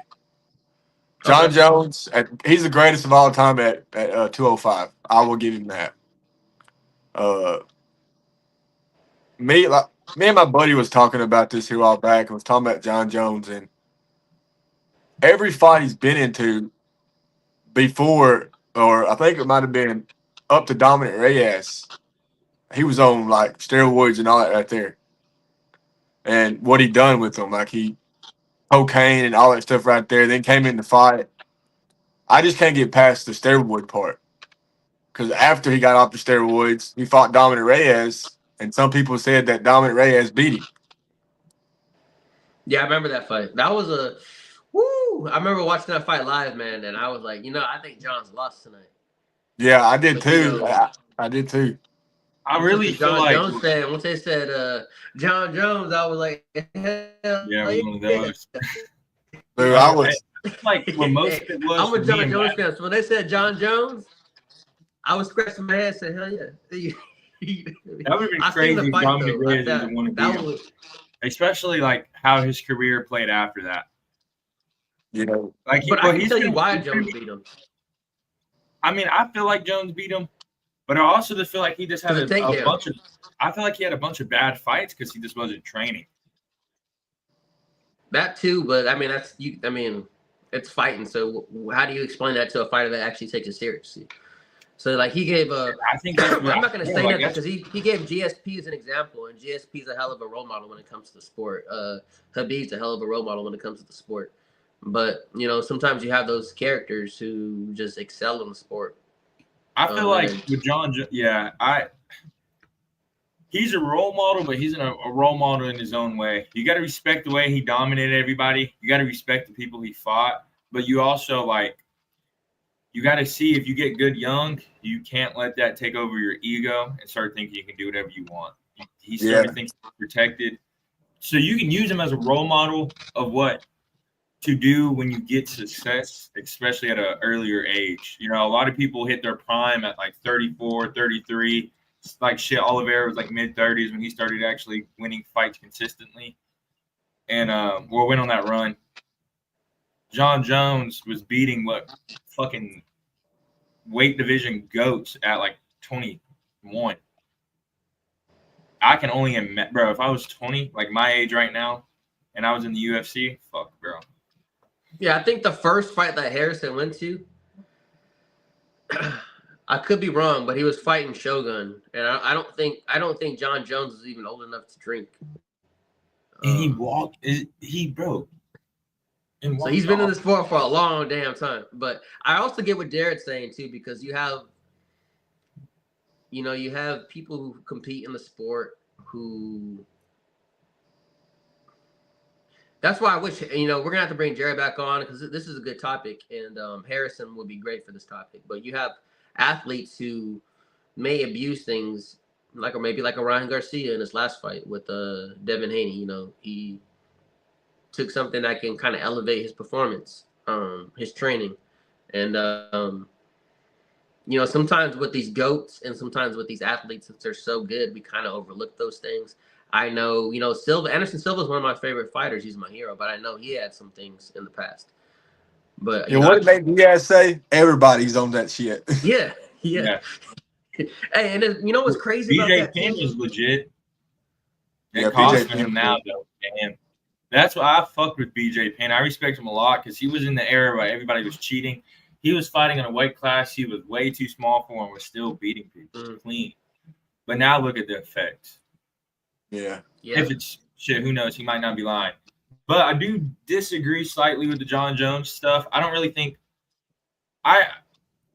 John Jones, he's the greatest of all time at 205. I will give him that. Me and my buddy was talking about this here a while back and was talking about John Jones, and every fight he's been into before, or I think it might have been up to Dominic Reyes, he was on like steroids and all that right there. And what he done with them, like he cocaine and all that stuff right there, then came in the fight. I just can't get past the steroid part. Because after he got off the steroids, he fought Dominic Reyes, and some people said that Dominic Reyes beat him. Yeah, I remember that fight. That was I remember watching that fight live, man, and I was like, I think John's lost tonight. Yeah, I did too. I did too. I really feel John like Jones fan. Once they said John Jones, I was like, hell yeah, one of those. Dude, I was like when most of it was. I'm a John Jones fan. So when they said John Jones, I was scratching my head, saying, "Hell yeah!" That would have been crazy. Dominic Reyes didn't want to beat him. Especially like how his career played after that. Like, but I can tell you why Jones beat him. I mean, I feel like Jones beat him, but I also just feel like he just had a bunch of. I feel like he had a bunch of bad fights because he just wasn't training. That too, but I mean that's you. I mean, it's fighting. So how do you explain that to a fighter that actually takes it seriously? So like he gave a. I think that's what I'm not gonna say like, nothing because he gave GSP as an example, and GSP is a hell of a role model when it comes to the sport. Habib's a hell of a role model when it comes to the sport. But sometimes you have those characters who just excel in the sport. I feel like with he's a role model, but he's a role model in his own way. You got to respect the way he dominated everybody. You got to respect the people he fought, but you also you got to see if you get good young, you can't let that take over your ego and start thinking you can do whatever you want. He started thinking he's protected. So you can use him as a role model of what to do when you get success, especially at an earlier age. A lot of people hit their prime at like 34, 33. Like shit, Oliveira was like mid-30s when he started actually winning fights consistently. And went on that run. John Jones was beating what fucking weight division goats at like 21. I can only imagine, bro, if I was 20, like my age right now, and I was in the UFC, fuck, bro. Yeah, I think the first fight that Harrison went to, I could be wrong, but he was fighting Shogun, and I don't think John Jones is even old enough to drink. And he broke. So he's been in the sport for a long damn time. But I also get what Jared's saying too, because you have people who compete in the sport who. That's why I wish we're gonna have to bring Jared back on because this is a good topic, and Harrison would be great for this topic. But you have athletes who may abuse things, or maybe like a Ryan Garcia in his last fight with Devin Haney. He took something that can kind of elevate his performance, his training, and sometimes with these GOATs and sometimes with these athletes, since they're so good, we kind of overlook those things. I know, Anderson Silva is one of my favorite fighters. He's my hero, but I know he had some things in the past. But what did Diaz say? Everybody's on that shit. Yeah. Hey, and what's crazy about that? BJ Penn is legit. Yeah, it costs him now, though. Damn. That's why I fucked with BJ Penn. I respect him a lot because he was in the era where everybody was cheating. He was fighting in a weight class he was way too small for and was still beating people clean. But now look at the effects. Yeah. If it's shit, who knows? He might not be lying. But I do disagree slightly with the John Jones stuff. I don't really think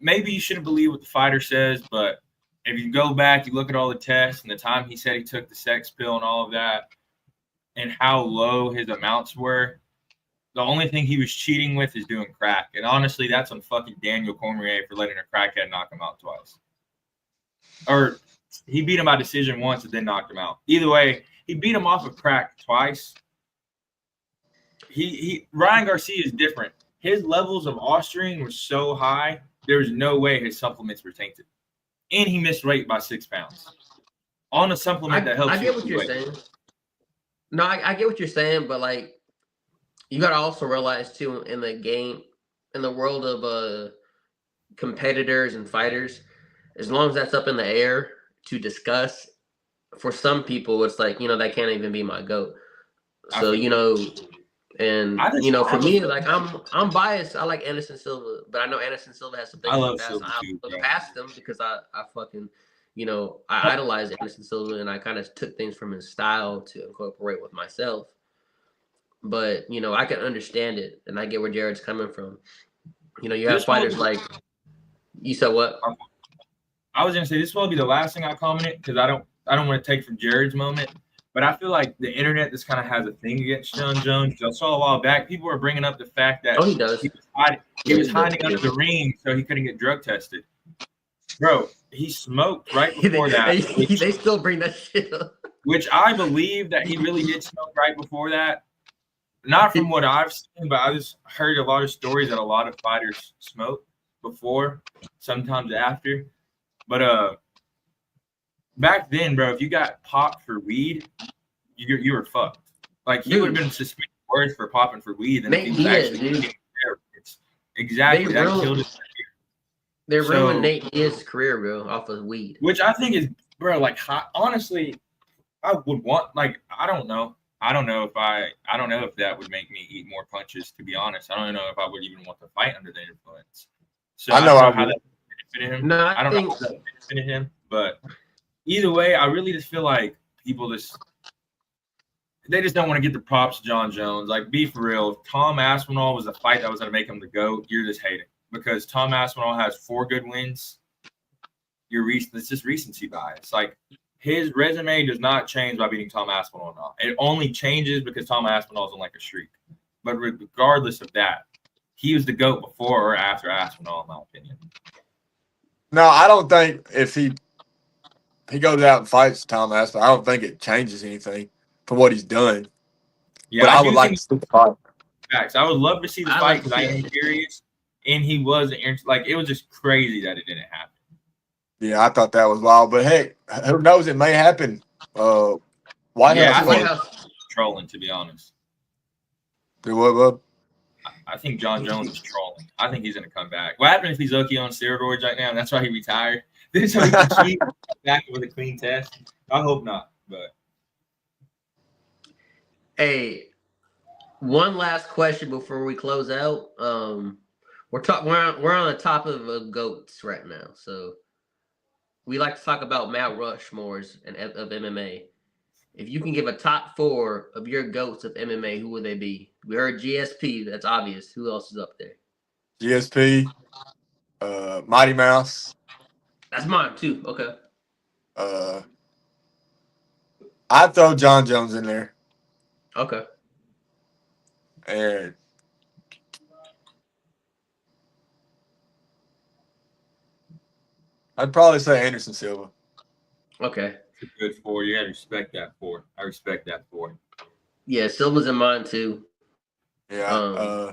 maybe you shouldn't believe what the fighter says, but if you go back, you look at all the tests and the time he said he took the sex pill and all of that and how low his amounts were, the only thing he was cheating with is doing crack. And honestly, that's on fucking Daniel Cormier for letting a crackhead knock him out twice. Or he beat him by decision once and then knocked him out. Either way, he beat him off of crack twice. Ryan Garcia is different. His levels of Austrian were so high, there was no way his supplements were tainted. And he missed weight by 6 pounds. On a supplement that helps you. I get what you're saying. No, I get what you're saying, but you got to also realize too, in the game, in the world of competitors and fighters, as long as that's up in the air to discuss, for some people it's like that can't even be my GOAT. So and for me, I'm biased. I like Anderson Silva, but I know Anderson Silva has some things. I love Silva too. I look past him because I fucking I idolize Anderson Silva, and I kind of took things from his style to incorporate with myself. But I can understand it, and I get where Jared's coming from. You have fighters like you said. What? I was gonna say this will be the last thing I commented because I don't want to take from Jared's moment, but I feel like the internet just kind of has a thing against John Jones. I saw a while back people were bringing up the fact that he does. He was hiding under the ring so he couldn't get drug tested. Bro, he smoked right before that. They still bring that shit up. Which I believe that he really did smoke right before that. Not from what I've seen, but I just heard a lot of stories that a lot of fighters smoke before, sometimes after. But back then, bro, if you got popped for weed, you were fucked. Like he would have been suspended worse for popping for weed than if he was actually exactly that killed his career. They ruined Nate Diaz's career, bro, off of weed. Which I think is, bro, honestly, I would want, I don't know. I don't know if that would make me eat more punches, to be honest. I don't know if I would even want to fight under the influence. So I know I I don't know how would. that benefited him. No, I don't know how that benefited him, but either way, I really just feel like people they just don't want to get the props to John Jones. Like, be for real. If Tom Aspinall was a fight that was going to make him the GOAT, you're just hating. Because Tom Aspinall has 4 good wins. It's just recency bias. Like, his resume does not change by beating Tom Aspinall or not. It only changes because Tom Aspinall is on like a streak. But regardless of that, he was the GOAT before or after Aspinall, in my opinion. No, I don't think if he goes out and fights Tom Aspinall, I don't think it changes anything for what he's done. Yeah, But I would do like think to see the fight. facts. I would love to see the I fight like because I am curious. And he was like, it was just crazy that it didn't happen. Yeah, I thought that was wild. But hey, who knows? It may happen. White Yeah, House I White think House. he's trolling, to be honest. do what, bub? I think John Jones is trolling. I think he's going to come back. What happened if he's okay on steroids right now? And that's why he retired. So he can cheat back with a clean test. I hope not. But Hey, one last question before we close out. We're on the top of goats right now, so we like to talk about Mount Rushmores of MMA. If you can give a top 4 of your goats of MMA, who would they be? We heard GSP. That's obvious. Who else is up there? GSP, Mighty Mouse. That's mine too. Okay. I'd throw John Jones in there. Okay. And I'd probably say Anderson Silva. Okay. it's a good 4. You got to respect that 4. I respect that 4. Yeah, Silva's in mine too. Yeah.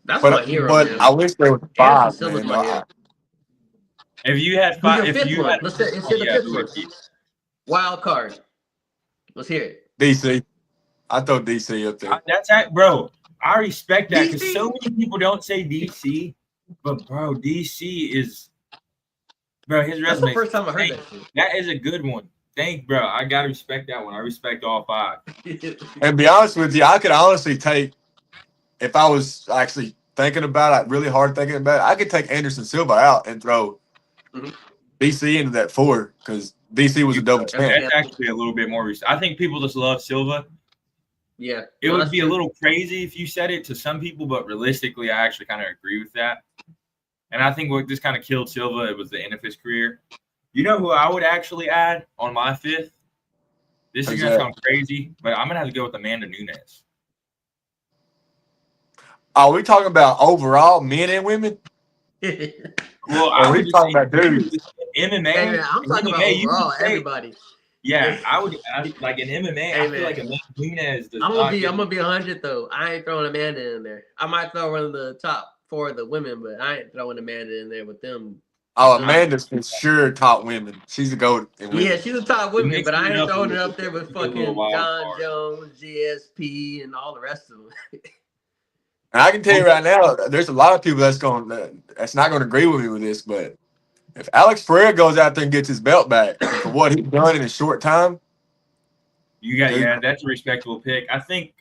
That's my hero, but man. I wish there was Anderson 5, Silva's man. my hero. If you had Who's 5, your if fifth you one? had, Let's hear the yeah, fifth who one. would be? Wild card. Let's hear it. DC. I throw DC up there. That's that, bro. I respect that because DC? so many people don't say DC, but bro, DC is, bro. His That's the resume. first time I heard that shit. That is a good one. Bro. I gotta respect that one. I respect all 5. And be honest with you, I could honestly take, if I was actually thinking about it, really hard thinking about it, I could take Anderson Silva out and throw DC into that 4 because DC was a double champ. That's actually a little bit more. I think people just love Silva. Yeah. It would be a little crazy if you said it to some people, but realistically, I actually kind of agree with that. And I think what just kind of killed Silva, it was the end of his career. You know who I would actually add on my 5th? This is going to sound crazy, but I'm going to have to go with Amanda Nunes. Are we talking about overall men and women? Well, Are we talking about dudes? MMA. Hey, man, I'm talking about overall, everybody. Yeah, I would like in MMA. Hey, I feel like Amanda Nunes does I'm gonna be 100 though. I ain't throwing Amanda in there. I might throw one of the top 4 of the women, but I ain't throwing Amanda in there with them. Oh, Amanda's for sure top women. She's a GOAT in women. Yeah, she's a top women, but I ain't throwing her up there with a little fucking wild John card. Jones, GSP, and all the rest of them. And I can tell you right now, there's a lot of people that's not going to agree with me with this, but if Alex Pereira goes out there and gets his belt back for what he's done in a short time, that's a respectable pick. I think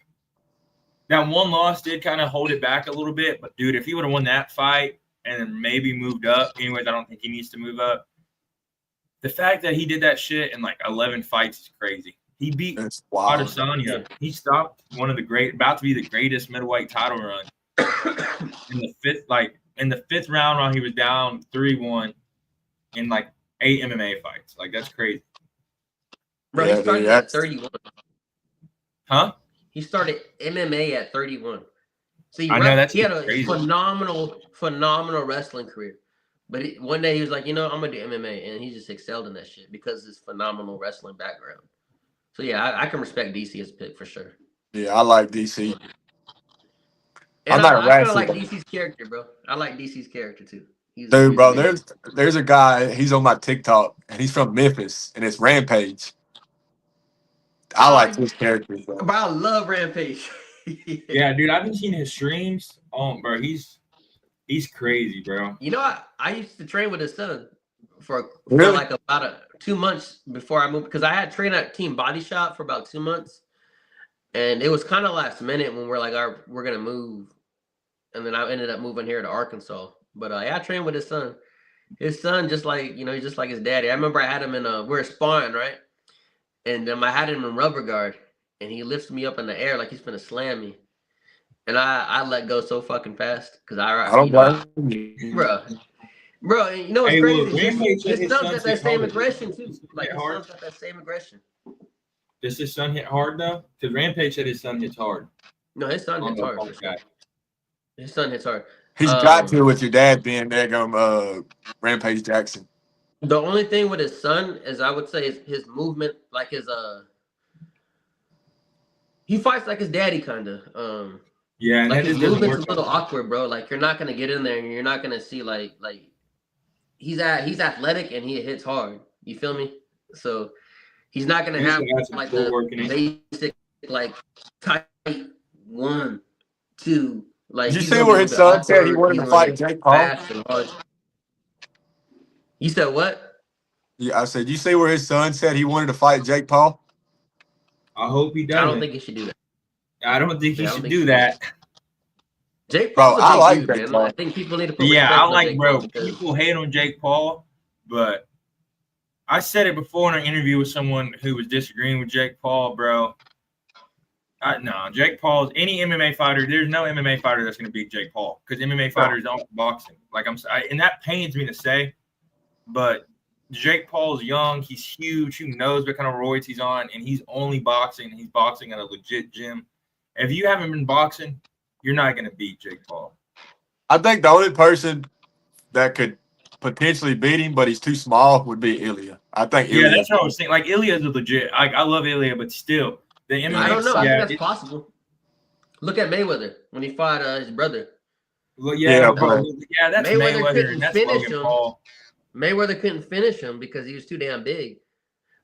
that one loss did kind of hold it back a little bit, but dude, if he would have won that fight and then maybe moved up, anyways, I don't think he needs to move up. The fact that he did that shit in like 11 fights is crazy. He beat Adesanya. He stopped one of the about to be the greatest middleweight title run in the fifth round while he was down 3-1 in like 8 MMA fights. Like, that's crazy. Bro, he started at 31. Huh? He started MMA at 31. So he had a crazy. phenomenal wrestling career. But one day he was like, I'm going to do MMA. And he just excelled in that shit because of his phenomenal wrestling background. So, yeah, I can respect DC as a pick for sure. Yeah, I like DC. And I kind of like DC's character, bro. I like DC's character, too. Dude, bro, there's a guy, he's on my TikTok, and he's from Memphis, and it's Rampage. I like his character, bro. But I love Rampage. Yeah, dude, I've been seeing his streams. Oh, bro, he's crazy, bro. I used to train with his son for Really? like about 2 months before I moved, because I had trained at Team Body Shop for about 2 months. And it was kind of last minute when we're like, we're gonna move, and then I ended up moving here to Arkansas. But yeah, I trained with his son. His son, just like he's just like his daddy. I remember I had him in we were sparring, right? And I had him in rubber guard, and he lifts me up in the air like he's gonna slam me, and I let go so fucking fast because I don't blame you. bro, you know what's Hey, crazy? look, Rampage said His his son's son got that hit same hard. aggression too. Like Hit his hard. son's got that same aggression. Does his son hit hard though? Because Rampage said his son hits hard. No, his son hits hard for sure. His son hits hard. He's got to with your dad being there, Rampage Jackson. The only thing with his son is I would say is his movement, like his he fights like his daddy kind of. Yeah, and like that his just doesn't movement's work. a little awkward, bro. Like you're not gonna get in there and you're not gonna see like he's athletic and he hits hard. You feel me? So he's not gonna have like the basic like tight 1, 2. Like did you see where his son said he wanted to fight Jake Paul? You said what? Yeah, I said, you see where his son said he wanted to fight Jake Paul? I hope he does. I don't think he should do that. I don't think he should do that. Jake Paul's I like dude, Jake man. Paul. I think people need to put I like, Jake bro. Paul because People hate on Jake Paul, but I said it before in an interview with someone who was disagreeing with Jake Paul, bro. No, Jake Paul's any MMA fighter. There's no MMA fighter that's going to beat Jake Paul because MMA fighters don't boxing. Like and that pains me to say, but Jake Paul's young. He's huge. Who knows what kind of roids he's on, and he's only boxing. He's boxing at a legit gym. If you haven't been boxing, you're not going to beat Jake Paul. I think the only person that could potentially beat him, but he's too small, would be Ilya. I think. Yeah, that's what I was saying. Like Ilya's a legit. I love Ilya, but still. I don't know. I think that's possible. Look at Mayweather when he fought his brother. Well, that's Mayweather couldn't and finish him. Paul. Mayweather couldn't finish him because he was too damn big.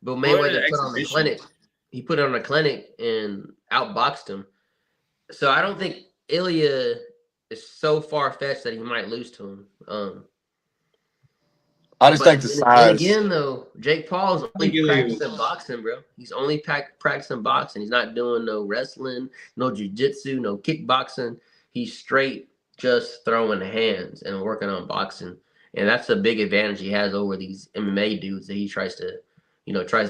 But Mayweather put on the clinic. He put on a clinic and outboxed him. So I don't think Ilya is so far fetched that he might lose to him. I just think the size. And again, though, Jake Paul's only practicing boxing, bro. He's only practicing boxing. He's not doing no wrestling, no jiu-jitsu, no kickboxing. He's straight just throwing hands and working on boxing. And that's a big advantage he has over these MMA dudes that he tries to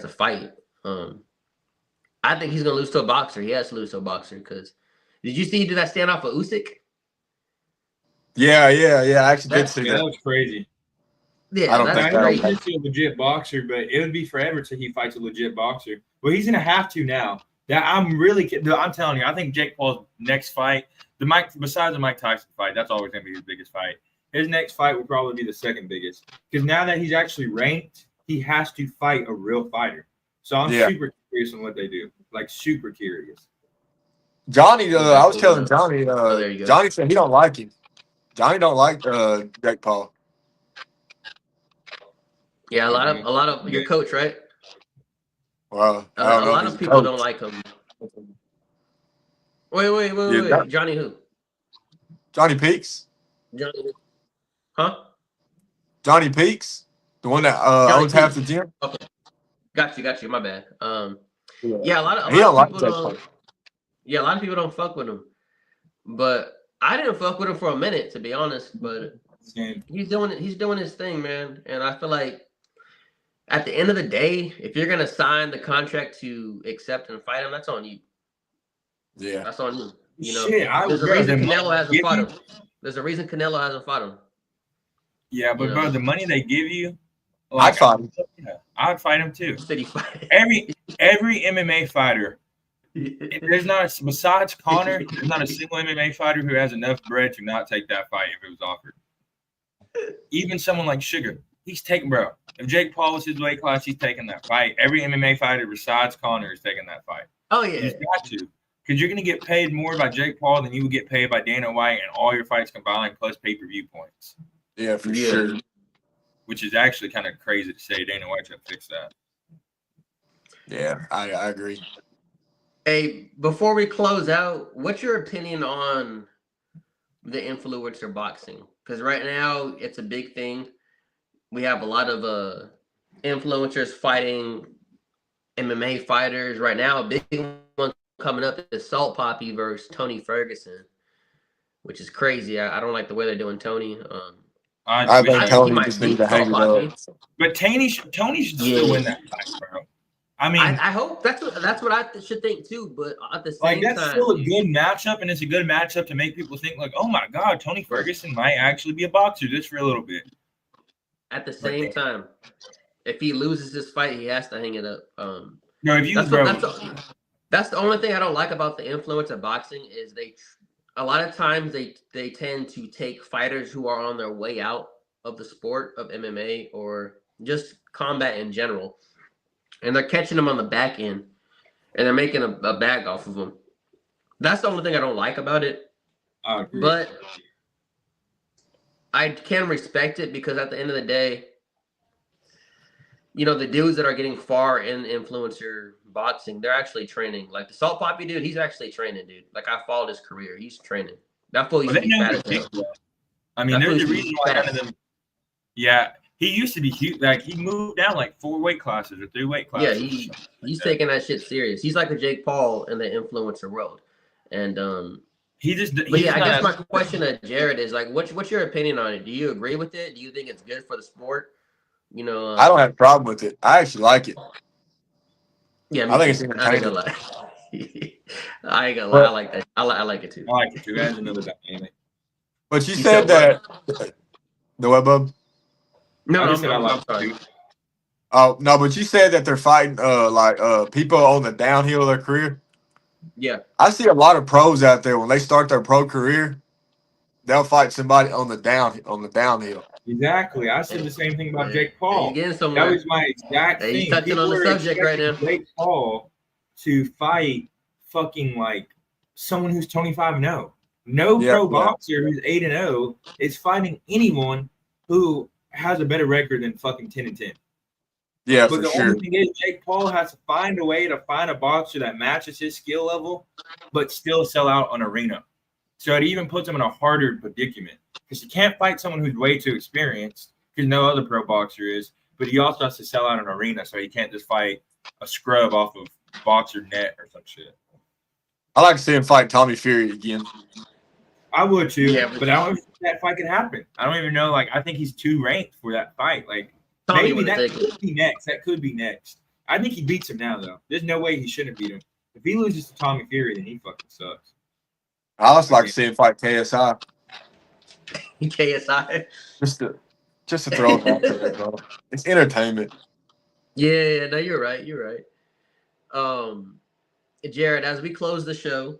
fight. I think he's going to lose to a boxer. He has to lose to a boxer because did you see he did that standoff with Usyk? Yeah. I actually did see that. That was crazy. Yeah, I don't think that he's a legit boxer, but it would be forever till he fights a legit boxer. Well, he's gonna have to now. I'm telling you, I think Jake Paul's next fight, besides the Mike Tyson fight, that's always gonna be his biggest fight. His next fight will probably be the second biggest because now that he's actually ranked, he has to fight a real fighter. So I'm super curious on what they do, like super curious. Johnny, I was telling Johnny, Johnny said he don't like him. Johnny don't like Jake Paul. Yeah, a lot of your coach, right? Well, a lot of people don't like him. Wait. Johnny who? Johnny Peaks. Johnny who? Huh? Johnny Peaks, the one that owns half the gym. Okay, got you. My bad. A lot of people don't fuck with him, but I didn't fuck with him for a minute, to be honest. But he's doing his thing, man, and I feel like at the end of the day, if you're gonna sign the contract to accept and fight him, that's on you. Yeah, that's on you. You know, there's a reason Canelo hasn't fought him. There's a reason Canelo hasn't fought him. Yeah, but bro, the money they give you, I'd fight him. I'd fight him too. Every MMA fighter, besides Conor, there's not a single MMA fighter who has enough bread to not take that fight if it was offered. Even someone like Sugar, he's taking, bro. If Jake Paul was his weight class, he's taking that fight. Every MMA fighter besides Conor is taking that fight. Oh yeah, he's got to, because you're going to get paid more by Jake Paul than you would get paid by Dana White and all your fights combined plus pay-per-view points. Yeah, for sure. Which is actually kind of crazy to say. Dana White should fix that. Yeah, I agree. Hey, before we close out, what's your opinion on the influencer boxing? Because right now it's a big thing. We have a lot of influencers fighting MMA fighters right now. A big one coming up is Salt Poppy versus Tony Ferguson, which is crazy. I don't like the way they're doing Tony. I wish think I think he Tony might just needs beat to hang Salt it Poppy. up. But Tony should still win that fight, bro. I mean, I hope that's what I should think too. But at the like same that's time, still a good matchup, and it's a good matchup to make people think like, oh my god, Tony Ferguson might actually be a boxer just for a little bit. at the same time, if he loses this fight, he has to hang it up. No, if you that's the only thing I don't like about the influence of boxing is a lot of times they tend to take fighters who are on their way out of the sport of MMA or just combat in general, and they're catching them on the back end, and they're making a bag off of them. That's the only thing I don't like about it. I agree. But I can respect it because at the end of the day, the dudes that are getting far in influencer boxing, they're actually training. Like the Salt Poppy dude, he's actually training, dude. Like I followed his career. He's training. That fool used to be fat as hell. I mean, there's a reason why none of them. Yeah, he used to be huge. Like he moved down like 4 weight classes or 3 weight classes. Yeah, he's taking that shit serious. He's like a Jake Paul in the influencer world, and he just. But yeah, I guess my question to Jared is like, what's your opinion on it? Do you agree with it? Do you think it's good for the sport? I don't have a problem with it. I actually like it. Yeah, I think it's entertaining. I ain't gonna lie. I ain't gonna lie. I like that. I like it too. I like it too. That's another dynamic. But you said that the what, bub? No, I'm sorry. Oh no, but you said that they're fighting people on the downhill of their career. Yeah, I see a lot of pros out there when they start their pro career, they'll fight somebody on the downhill. Exactly. I said the same thing about Jake Paul. That was my exact thing. He's touching on the subject right now. Jake Paul to fight fucking like someone who's 25-0. No pro boxer who's 8-0 is fighting anyone who has a better record than fucking 10-10. Yeah, but for the sure. only thing is, Jake Paul has to find a way to find a boxer that matches his skill level, but still sell out an arena. So it even puts him in a harder predicament because he can't fight someone who's way too experienced because no other pro boxer is. But he also has to sell out an arena, so he can't just fight a scrub off of Boxer Net or some shit. I like to see him fight Tommy Fury again. I would too, but I don't think that fight can happen. I don't even know. Like, I think he's too ranked for that fight. Like, maybe that could be next. That could be next. I think he beats him now, though. There's no way he shouldn't beat him. If he loses to Tommy Fury, then he fucking sucks. I also like to see him fight KSI. KSI? Just to throw it out there, bro. It's entertainment. Yeah, no, you're right. Jared, as we close the show,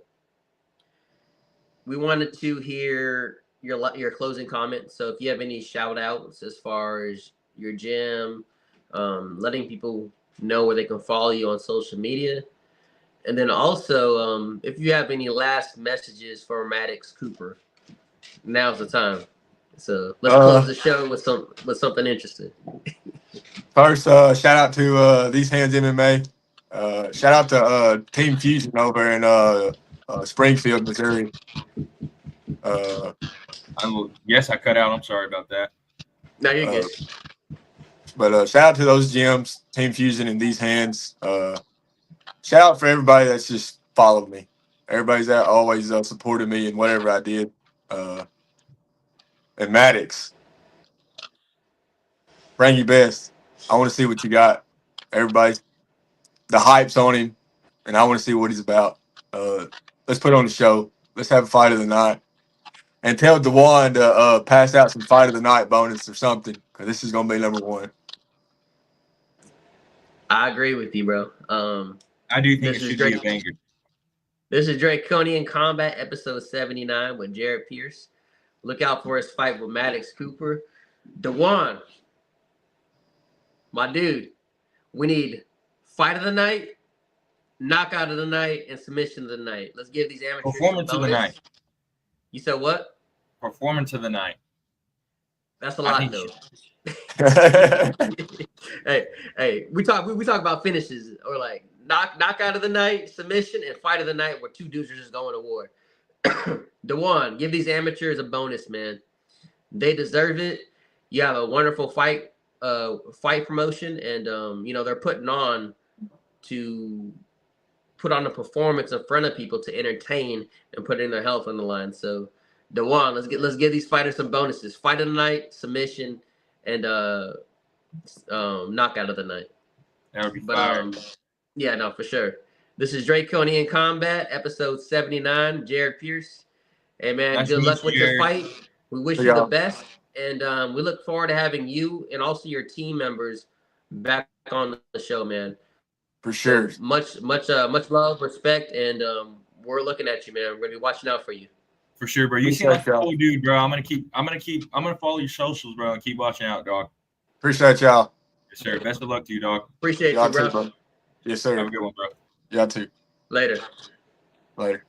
we wanted to hear your closing comments. So if you have any shout outs as far as your gym, letting people know where they can follow you on social media. And then also, if you have any last messages for Maddox Copper, now's the time. So let's close the show with something interesting. First, shout out to These Hands MMA. Shout out to Team Fusion over in Springfield, Missouri. Yes, I cut out. I'm sorry about that. No, you're good. But shout out to those gyms, Team Fusion and These Hands. Shout out for everybody that's just followed me. Everybody's that always supported me in whatever I did. And Maddox, bring your best. I want to see what you got. Everybody, the hype's on him, and I want to see what he's about. Let's put on the show. Let's have a fight of the night. And tell DeJuan to pass out some fight of the night bonus or something, because this is going to be number one. I agree with you, bro. I do think it should be a banger. This is Draconian Combat, episode 79 with Jared Pierce. Look out for his fight with Maddox Copper. DeJuan, my dude, we need fight of the night, knockout of the night, and submission of the night. Let's give these amateurs performance of the night. You said what? Performance of the night. That's a lot, though. hey, we talk about finishes or like knockout of the night, submission, and fight of the night where two dudes are just going to war. DeJuan, give these amateurs a bonus, man. They deserve it. You have a wonderful fight promotion, and they're putting on to put on a performance in front of people to entertain and putting their health on the line. So, DeJuan, let's give these fighters some bonuses. Fight of the night, submission, and knockout of the night. That would be fire. Yeah, no, for sure. This is Draconian Combat, episode 79. Jared Pierce. Hey, man, Nice good to luck meet with you, your Jared. fight. We wish you the best, and we look forward to having you and also your team members back on the show, man. For sure. So much love, respect, and we're looking at you, man. We're gonna be watching out for you. For sure, bro. You seem like a cool dude, bro. I'm gonna follow your socials, bro, and keep watching out, dog. Appreciate y'all. Yes, sir. Best of luck to you, dog. Appreciate Y'all you, bro. too, bro. Yes, sir. Have a good one, bro. Y'all too. Later. Later.